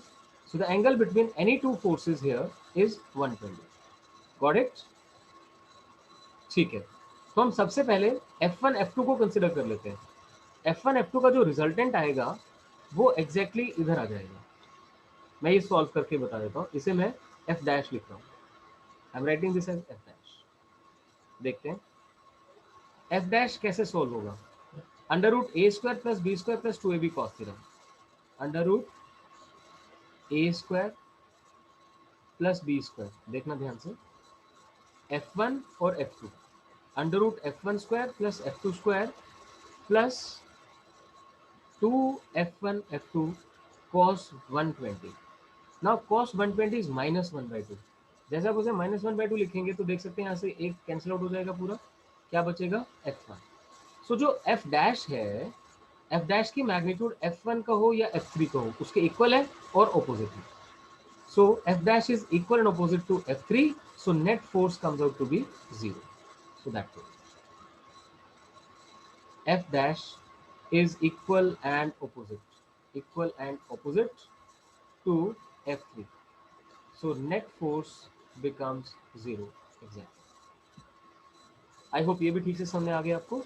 So the angle between any two forces here is 120। Got it? ठीक है, तो हम सबसे पहले F1 F2 को कंसिडर कर लेते हैं। F1 F2 का जो रिजल्टेंट आएगा वो एग्जैक्टली इधर आ जाएगा। मैं ये सॉल्व करके बता देता हूँ, इसे मैं F डैश लिख रहा हूँ, I am writing this as F dash. देखते हैं F डैश कैसे सॉल्व होगा। √a² + b² + 2ab cos theta, √a² + b²। देखना ध्यान से, F1 और F2 under root f1 square plus f2 square plus 2f1 f2 cos 120. Now cos 120 is -1/2. जैसे आप उसे -1/2 लिखेंगे तो देख सकते हैं यहाँ से एक कैंसिल आउट हो जाएगा पूरा, क्या बचेगा f1. सो जो f डैश है, f डैश की मैग्नीट्यूड f1 का हो या f3 का हो, उसके इक्वल है और ऑपोजिट है. So f dash is equal and opposite to f3. So net force comes out to be 0. So that's it. F dash is equal and opposite to f3. So net force becomes 0. Exactly. I hope ये भी ठीक से समझ में आ गया आपको.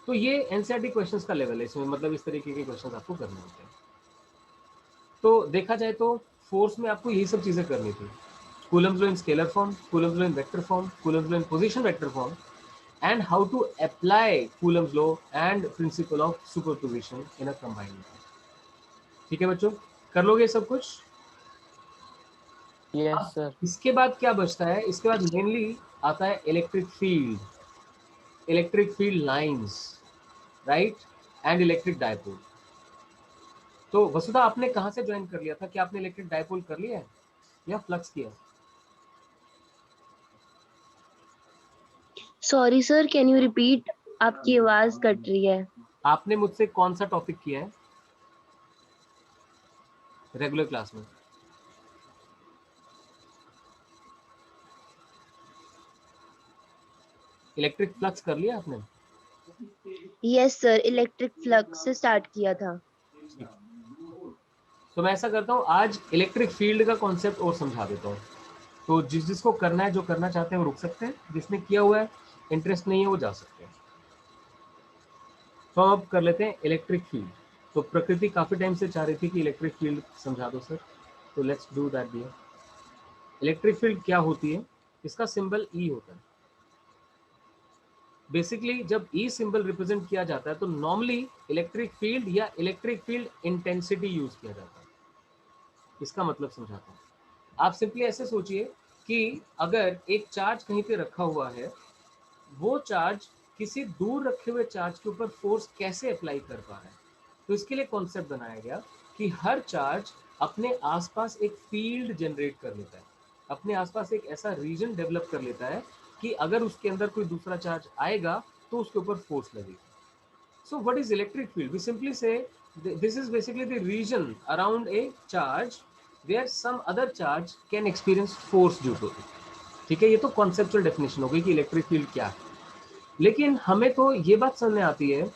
तो ये एनसीईआरटी क्वेश्चंस का लेवल है, इसमें मतलब इस तरीके के क्वेश्चंस आपको करने होते हैं. तो देखा जाए तो फोर्स में आपको यही सब चीजें करनी थी. Coulomb's law in scalar form, Coulomb's law in vector form, Coulomb's law in position vector form, and how to apply Coulomb's law and principle of superposition in a combined manner. ठीक है बच्चों, कर लोगे सब कुछ? Yes sir. इसके बाद क्या बचता है? इसके बाद मेनली आता है electric field lines, right, and electric dipole. तो वसुधा आपने कहां से ज्वाइन कर लिया था? क्या आपने इलेक्ट्रिक डायपोल कर लिया है या फ्लक्स किया? Sorry sir, can you repeat? आपकी आवाज कट रही है. आपने मुझसे कौन सा टॉपिक किया है रेगुलर क्लास में? इलेक्ट्रिक फ्लक्स कर लिया आपने? यस सर, इलेक्ट्रिक फ्लक्स से स्टार्ट किया था. तो मैं ऐसा करता हूँ, आज इलेक्ट्रिक फील्ड का कॉन्सेप्ट और समझा देता हूँ. तो जिसको करना है, जो करना चाहते हैं वो रुक सकते हैं, जिसने किया हुआ है, इंटरेस्ट नहीं है, वो जा सकते हैं. तो हम अब कर लेते हैं इलेक्ट्रिक फील्ड. तो प्रकृति काफी टाइम से चाह रही थी कि इलेक्ट्रिक फील्ड समझा दो सर, तो let's do that dear. Electric field क्या होती है? इसका सिंबल ई होता है. बेसिकली जब ई सिंबल रिप्रेजेंट किया जाता है तो नॉर्मली इलेक्ट्रिक फील्ड या इलेक्ट्रिक फील्ड इंटेंसिटी यूज किया जाता है. इसका मतलब समझाता हूँ. आप सिंपली ऐसे सोचिए कि अगर एक चार्ज कहीं पे रखा हुआ है, वो चार्ज किसी दूर रखे हुए चार्ज के ऊपर फोर्स कैसे अप्लाई कर पा रहा है. तो इसके लिए कॉन्सेप्ट बनाया गया कि हर चार्ज अपने आसपास एक फील्ड जनरेट कर लेता है, अपने आसपास एक ऐसा रीजन डेवलप कर लेता है कि अगर उसके अंदर कोई दूसरा चार्ज आएगा तो उसके ऊपर फोर्स लगेगी. So what is electric field? We simply say this is basically the region around a charge where some other charge can experience force due to it. ठीक है, ये तो कॉन्सेप्चुअल डेफिनेशन हो गई कि इलेक्ट्रिक फील्ड क्या है. लेकिन हमें तो ये बात समझ में आती है,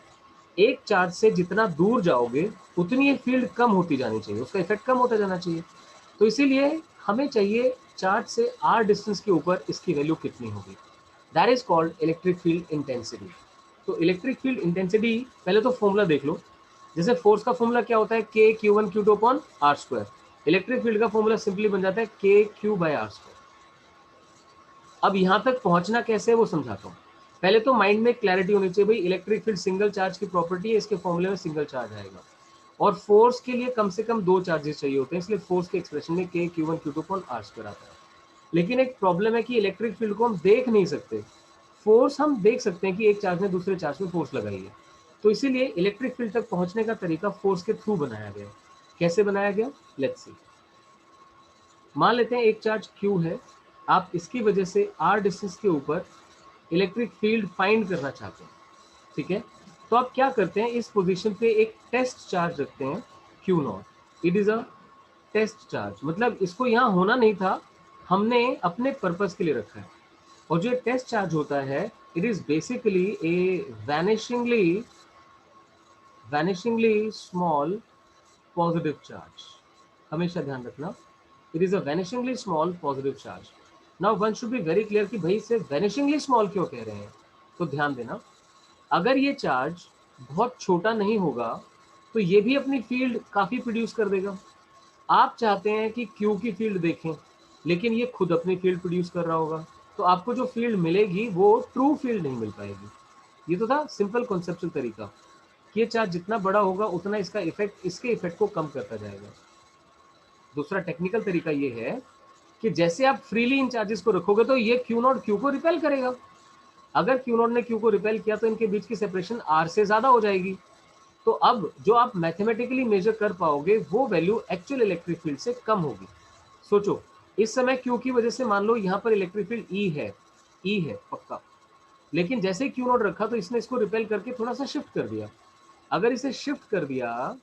एक चार्ज से जितना दूर जाओगे उतनी ये फील्ड कम होती जानी चाहिए, उसका इफेक्ट कम होता जाना चाहिए. तो इसीलिए हमें चाहिए चार्ज से r डिस्टेंस के ऊपर इसकी वैल्यू कितनी होगी. That is called electric field intensity. तो इलेक्ट्रिक फील्ड इंटेंसिटी पहले तो फॉर्मूला देख लो. जैसे फोर्स का फॉर्मूला क्या होता है? k q1 q2 upon r square. Electric field का फॉर्मूला सिंपली बन जाता है k q by r square. अब यहां तक पहुंचना कैसे है वो समझाता हूं. पहले तो माइंड में क्लैरिटी होनी चाहिए, भाई इलेक्ट्रिक फील्ड सिंगल चार्ज की प्रॉपर्टी है, इसके फॉर्मूले में सिंगल चार्ज आएगा और फोर्स के लिए कम से कम दो चार्जेस चाहिए होते हैं, इसलिए फोर्स के एक्सप्रेशन में k q1 q2 upon r square आता है. लेकिन एक प्रॉब्लम है कि इलेक्ट्रिक फील्ड को हम देख नहीं सकते. फोर्स हम देख सकते हैं कि एक चार्ज ने दूसरे चार्ज पे फोर्स लगाई है. तो इसीलिए इलेक्ट्रिक फील्ड तक पहुंचने का तरीका फोर्स के थ्रू बनाया गया. कैसे बनाया गया? Let's see. मान लेते हैं एक चार्ज q है, आप इसकी वजह से r डिस्टेंस के ऊपर इलेक्ट्रिक फील्ड फाइंड करना चाहते हैं. ठीक है, तो आप क्या करते हैं, इस पोजीशन पे एक टेस्ट चार्ज रखते हैं Q0. It is a test charge, मतलब इसको यहाँ होना नहीं था, हमने अपने पर्पस के लिए रखा है. और जो टेस्ट चार्ज होता है, it is basically a vanishingly small positive charge. हमेशा ध्यान रखना, it is a vanishingly small positive charge. Now one should be very clear कि भाई इसे वैनिशिंगली स्मॉल क्यों कह रहे हैं. तो ध्यान देना, अगर ये चार्ज बहुत छोटा नहीं होगा तो ये भी अपनी फील्ड काफी प्रोड्यूस कर देगा. आप चाहते हैं कि Q की फील्ड देखें, लेकिन ये खुद अपनी फील्ड प्रोड्यूस कर रहा होगा, तो आपको जो फील्ड मिलेगी वो ट्रू फील्ड नहीं मिल पाएगी. ये तो था सिंपल कॉन्सेप्चुअल तरीका कि ये चार्ज जितना बड़ा होगा उतना इसका इफेक्ट इसके इफेक्ट को कम करता जाएगा. दूसरा टेक्निकल तरीका ये है कि जैसे आप फ्रीली इन चार्जेस को रखोगे तो ये क्यू नॉट क्यू को रिपेल करेगा। अगर क्यू नॉट ने क्यू को रिपेल किया तो इनके बीच की सेपरेशन आर से ज्यादा हो जाएगी। तो अब जो आप मैथमेटिकली मेजर कर पाओगे वो वैल्यू एक्चुअल इलेक्ट्रिक फील्ड से कम होगी। सोचो, इस समय क्यू की वजह से मान लो यहाँ पर इलेक्ट्रिक फील्ड ई है पक्का, लेकिन जैसे क्यू नॉट रखा तो इसने इसको रिपेल करके थोड़ा सा शिफ्ट कर दिया। अगर इसे शिफ्ट कर दिया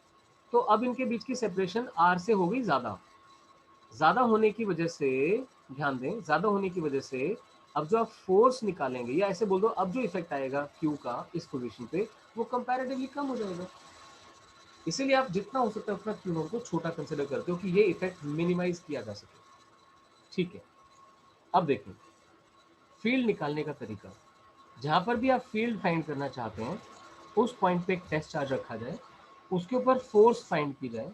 तो अब इनके बीच की सेपरेशन आर से हो गई ज्यादा होने की वजह से, ध्यान दें, ज्यादा होने की वजह से अब जो आप फोर्स निकालेंगे, या ऐसे बोल दो अब जो इफेक्ट आएगा क्यू का इस पोजीशन पे वो कंपैरेटिवली कम हो जाएगा। इसीलिए आप जितना हो सकता है उतना क्यू नॉट को छोटा कंसिडर करते हो कि ये इफेक्ट मिनिमाइज किया जा सके। ठीक है, अब देखें फील्ड निकालने का तरीका। जहां पर भी आप फील्ड फाइंड करना चाहते हैं उस पॉइंट पे एक टेस्ट चार्ज रखा जाए, उसके ऊपर फोर्स फाइंड की जाए।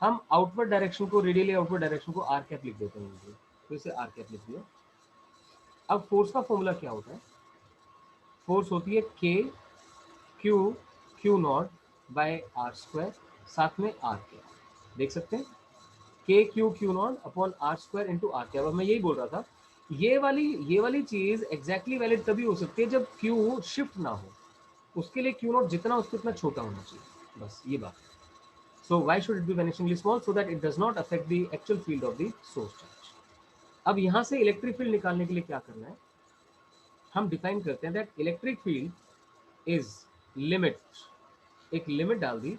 हम आउटवर्ड डायरेक्शन को, रेडियली आउटवर्ड डायरेक्शन को आर कैप लिख देते हैं, तो इसे आर कैप लिख दिया। अब फोर्स का फॉर्मूला क्या होता है? फोर्स होती है K Q naught by r square, साथ में आर कैप। देख सकते हैं K Q naught upon r square into r cap. अब मैं यही बोल रहा था, ये वाली चीज एग्जैक्टली वैलिड तभी हो सकती है जब क्यू शिफ्ट ना हो। उसके लिए क्यू नॉट जितना उसको उतना छोटा होना चाहिए, बस ये बात है। So why should it be vanishingly small? So that it does not affect the actual field of the source charge. अब यहाँ से इलेक्ट्रिक फील्ड निकालने के लिए क्या करना है, हम डिफाइन करते हैं that electric field is limit, एक लिमिट डाल दी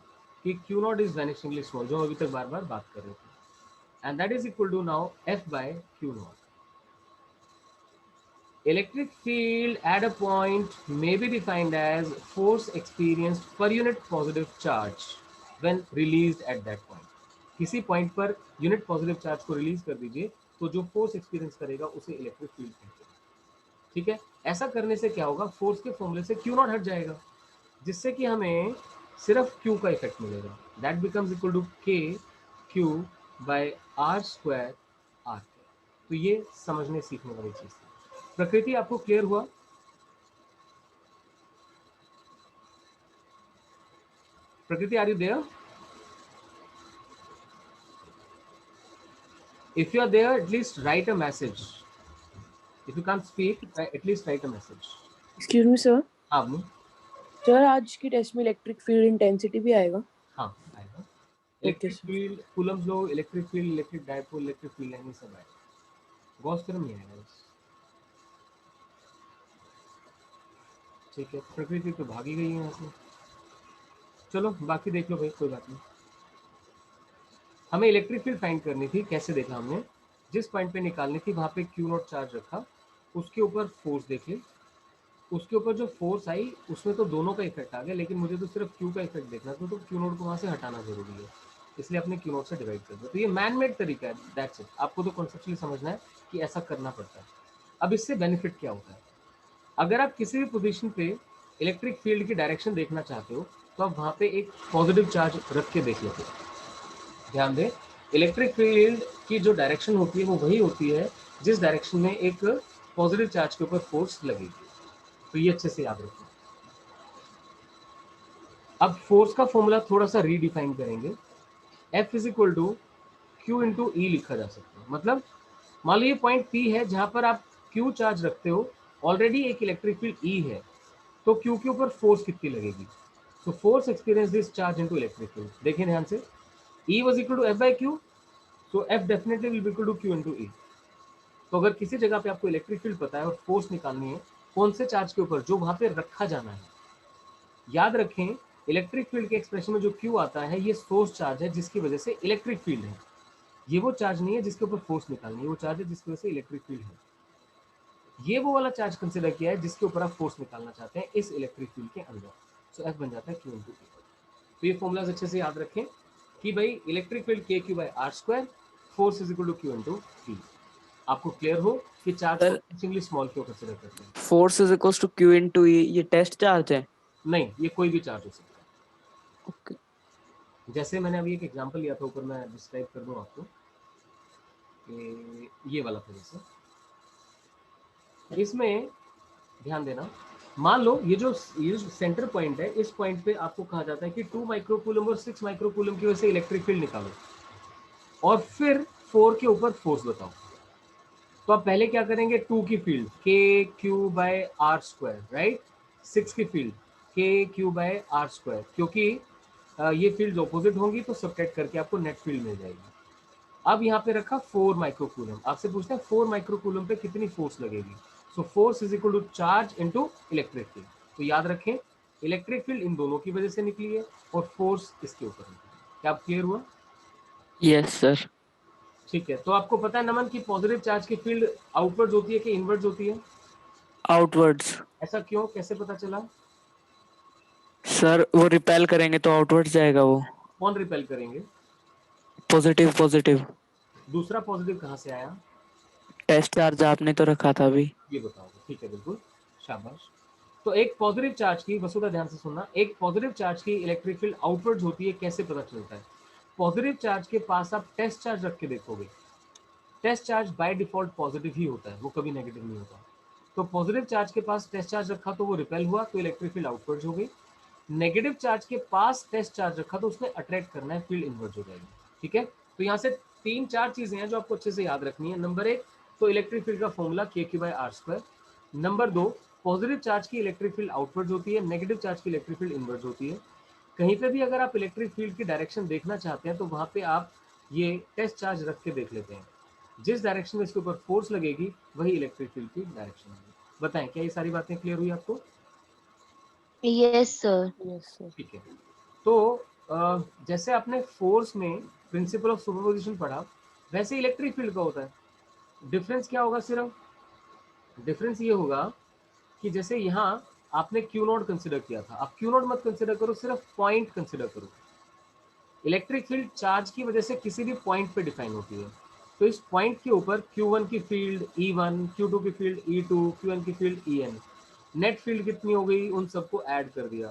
कि Q naught is vanishingly small, जो अभी तक बार बार बात कर रहे थे, and that is equal to now F by Q naught. Electric field at a point may be defined as force experienced per unit positive charge when released at that point. किसी point per unit positive charge को release कर दीजिए तो जो force experience करेगा उसे electric field कहते हैं। ठीक है, ऐसा करने से क्या होगा, फोर्स के फॉर्मूले से क्यू नॉट हट जाएगा, जिससे कि हमें सिर्फ क्यू का इफेक्ट मिलेगा। That becomes equal to K Q by r square r. तो ये समझने सीखने वाली चीज थी। प्रकृति आपको क्लियर हुआ? Prakriti, are you there? If you are there, at least write a message. If you can't speak, at least write a message. Excuse me sir. हाँ बोलो। सर आज की टेस्ट में इलेक्ट्रिक फील्ड इंटेंसिटी भी आएगा? हाँ आएगा। Electric field, Coulomb's law, electric field, electric dipole, electric field line, सब आएगा। गॉस थ्योरम नहीं आएगा बस। ठीक है, प्रकृति तो भागी गई है यहाँ से। चलो बाकी देख लो भाई, कोई बात नहीं। हमें इलेक्ट्रिक फील्ड फाइंड करनी थी, कैसे देखा हमने, जिस पॉइंट पे निकालनी थी वहां पे क्यू नॉट चार्ज रखा, उसके ऊपर फोर्स देख ले, उसके ऊपर जो फोर्स आई उसमें तो दोनों का इफेक्ट आ गया, लेकिन मुझे तो सिर्फ क्यू का इफेक्ट देखना था, तो क्यू नॉट को वहां से हटाना जरूरी है, इसलिए अपने क्यू नॉट से डिवाइड कर दिया। तो ये मैन मेड तरीका है, दैट्स इट। आपको तो कॉन्सेप्चुअली समझना है कि ऐसा करना पड़ता है। अब इससे बेनिफिट क्या होता है, अगर आप किसी भी पोजीशन पे इलेक्ट्रिक फील्ड की डायरेक्शन देखना चाहते हो तो आप वहां पे एक पॉजिटिव चार्ज रख के देख लेते हो। ध्यान दें, इलेक्ट्रिक फील्ड की जो डायरेक्शन होती है वो वही होती है जिस डायरेक्शन में एक पॉजिटिव चार्ज के ऊपर फोर्स लगेगी। तो ये अच्छे से याद रखो। अब फोर्स का फॉर्मूला थोड़ा सा रीडिफाइन करेंगे। F is equal to q into E लिखा जा सकता है। मतलब मान लो ये पॉइंट P है जहां पर आप क्यू चार्ज रखते हो, ऑलरेडी एक इलेक्ट्रिक फील्ड E है, तो क्यू के ऊपर फोर्स कितनी लगेगी, तो force experience this charge into electric field. देखिए ध्यान से, E was equal to F by Q, so F definitely will be equal to Q into E। तो अगर किसी जगह पे आपको इलेक्ट्रिक फील्ड पता है और फोर्स निकालनी है कौन से चार्ज के ऊपर, जो वहां पे रखा जाना है, याद रखें इलेक्ट्रिक फील्ड के एक्सप्रेशन में जो Q आता है ये सोर्स चार्ज है जिसकी वजह से इलेक्ट्रिक फील्ड है। ये वो चार्ज नहीं है जिसके ऊपर फोर्स निकालनी है, वो चार्ज है जिसकी वजह से इलेक्ट्रिक फील्ड है। ये वो वाला चार्ज कंसिडर किया है जिसके ऊपर आप फोर्स निकालना चाहते हैं इस इलेक्ट्रिक फील्ड के अंदर। सो F बन जाता है Q into E। तो ये फॉर्मूलाज अच्छे से याद रखें कि भाई इलेक्ट्रिक फील्ड के Q by r square, force is equal to q into E. आपको क्लियर हो कि चार्ज को स्मॉल क्यों कंसीडर करते हैं। Force is equals to q into E, ये टेस्ट चार्ज है? नहीं, ये कोई भी चार्ज हो सकता है। ओके। जैसे मैंने अभी एक एग्जांपल लिया था, ऊपर मैं डिस्क्राइब कर दूं आपको कि ये वाला था। जैसे इसमें ध्यान देना, मान लो ये जो सेंटर पॉइंट है, इस पॉइंट पे आपको कहा जाता है कि 2 माइक्रोकूलम और 6 माइक्रोकूलम की वजह से इलेक्ट्रिक फील्ड निकालो, और फिर 4 के ऊपर फोर्स बताओ। तो आप पहले क्या करेंगे, 2 की फील्ड के Q by r square, right. 6 की फील्ड के क्यू बाय आर स्क्वायर, क्योंकि ये फील्ड ऑपोजिट होंगी तो सबट्रैक्ट करके आपको नेट फील्ड मिल जाएगी। अब यहाँ पे रखा 4 माइक्रोकूलम, आपसे पूछते हैं 4 माइक्रोकूलम पे कितनी फोर्स लगेगी। So force is equal to charge into electric field. तो याद रखें इलेक्ट्रिक फील्ड इन दोनों की वजह से निकली है और फोर्स इसके ऊपर निकली है। क्या क्लियर हुआ? Yes sir. ठीक है, तो आपको पता है नमन की पॉजिटिव चार्ज की फील्ड आउटवर्ड्स होती है कि इनवर्ड्स होती है? आउटवर्ड्स। ऐसा क्यों, कैसे पता चला? सर वो रिपेल करेंगे तो आउटवर्ड्स जाएगा वो। कौन रिपेल करेंगे? Positive positive. दूसरा पॉजिटिव कहाँ से आया? टेस्ट चार्ज आपने तो रखा था अभी। ये बताओगे, ठीक है, बिल्कुल, शाबाश। तो एक पॉजिटिव चार्ज की, वसुधा ध्यान से सुनना, एक पॉजिटिव चार्ज की इलेक्ट्रिक फील्ड आउटवर्ड्स होती है, कैसे पता चलता है? पॉजिटिव चार्ज के पास आप टेस्ट चार्ज रख के देखोगे, test charge by default positive ही होता है, वो कभी नेगेटिव नहीं होता। तो पॉजिटिव चार्ज के पास टेस्ट चार्ज रखा तो वो रिपेल हुआ, तो इलेक्ट्रिक फील्ड आउटवर्ड्स हो गई। नेगेटिव चार्ज के पास टेस्ट चार्ज रखा तो उसने अट्रैक्ट करना है, फील्ड इनवर्स हो जाएगी। ठीक है, तो यहाँ से 3-4 चीजें हैं जो आपको अच्छे से याद रखनी है। नंबर 1 तो इलेक्ट्रिक फील्ड का formula k Q by r square. Number 2 positive charge की इलेक्ट्रिक फील्ड आउटवर्ड्स होती है, नेगेटिव चार्ज की इलेक्ट्रिक फील्ड इनवर्स होती है। कहीं पे भी अगर आप इलेक्ट्रिक फील्ड की डायरेक्शन देखना चाहते हैं तो वहां पे आप ये टेस्ट चार्ज रख के देख लेते हैं, जिस डायरेक्शन में इसके ऊपर फोर्स लगेगी वही इलेक्ट्रिक फील्ड की डायरेक्शन होगी। बताएं क्या ये सारी बातें क्लियर हुई आपको? Yes sir. Yes sir. ठीक है, तो जैसे आपने फोर्स में प्रिंसिपल ऑफ सुपरपोजिशन पढ़ा, वैसे इलेक्ट्रिक फील्ड का होता है। डिफरेंस क्या होगा? सिर्फ डिफरेंस ये होगा कि जैसे यहाँ आपने क्यू नॉट कंसिडर किया था, आप क्यू नॉट मत कंसिडर करो, सिर्फ पॉइंट कंसिडर करो। इलेक्ट्रिक फील्ड चार्ज की वजह से किसी भी पॉइंट पे डिफाइन होती है, तो इस पॉइंट के ऊपर Q1 की फील्ड E1, Q2 की फील्ड E2, Q1 की फील्ड En, नेट फील्ड कितनी हो गई उन सबको ऐड कर दिया,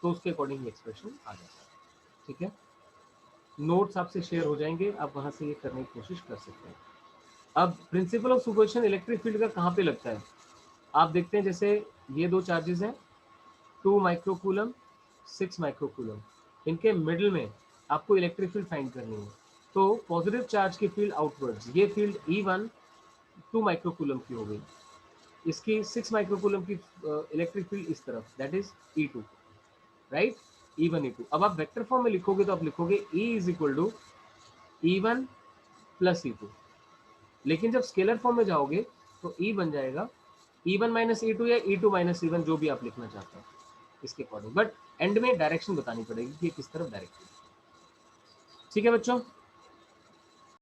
तो उसके अकॉर्डिंग एक्सप्रेशन आ जाता है। ठीक है, नोट्स आपसे शेयर हो जाएंगे, आप वहां से ये करने की कोशिश कर सकते हैं। अब principal of superposition electric field का कहाँ पे लगता है? आप देखते हैं जैसे ये दो चार्जेस हैं, 2 माइक्रोकूलम 6 माइक्रोकूलम, इनके मिडिल में आपको इलेक्ट्रिक फील्ड फाइंड करनी है। तो पॉजिटिव चार्ज की फील्ड आउटवर्ड्स, ये फील्ड E1 2 माइक्रोकूलम की हो गई, इसकी 6 माइक्रोकूलम की इलेक्ट्रिक फील्ड इस तरफ, that is E2, right. E1 E2, अब आप वेक्टर फॉर्म में लिखोगे तो आप लिखोगे E is equal to E1 plus E2, लेकिन जब स्केलर फॉर्म में जाओगे तो E बन जाएगा E1 माइनस E2 या E2 माइनस E1, जो भी आप लिखना चाहते हैं इसके अकॉर्डिंग, बट एंड में डायरेक्शन बतानी पड़ेगी कि किस तरफ डायरेक्ट। ठीक है बच्चों?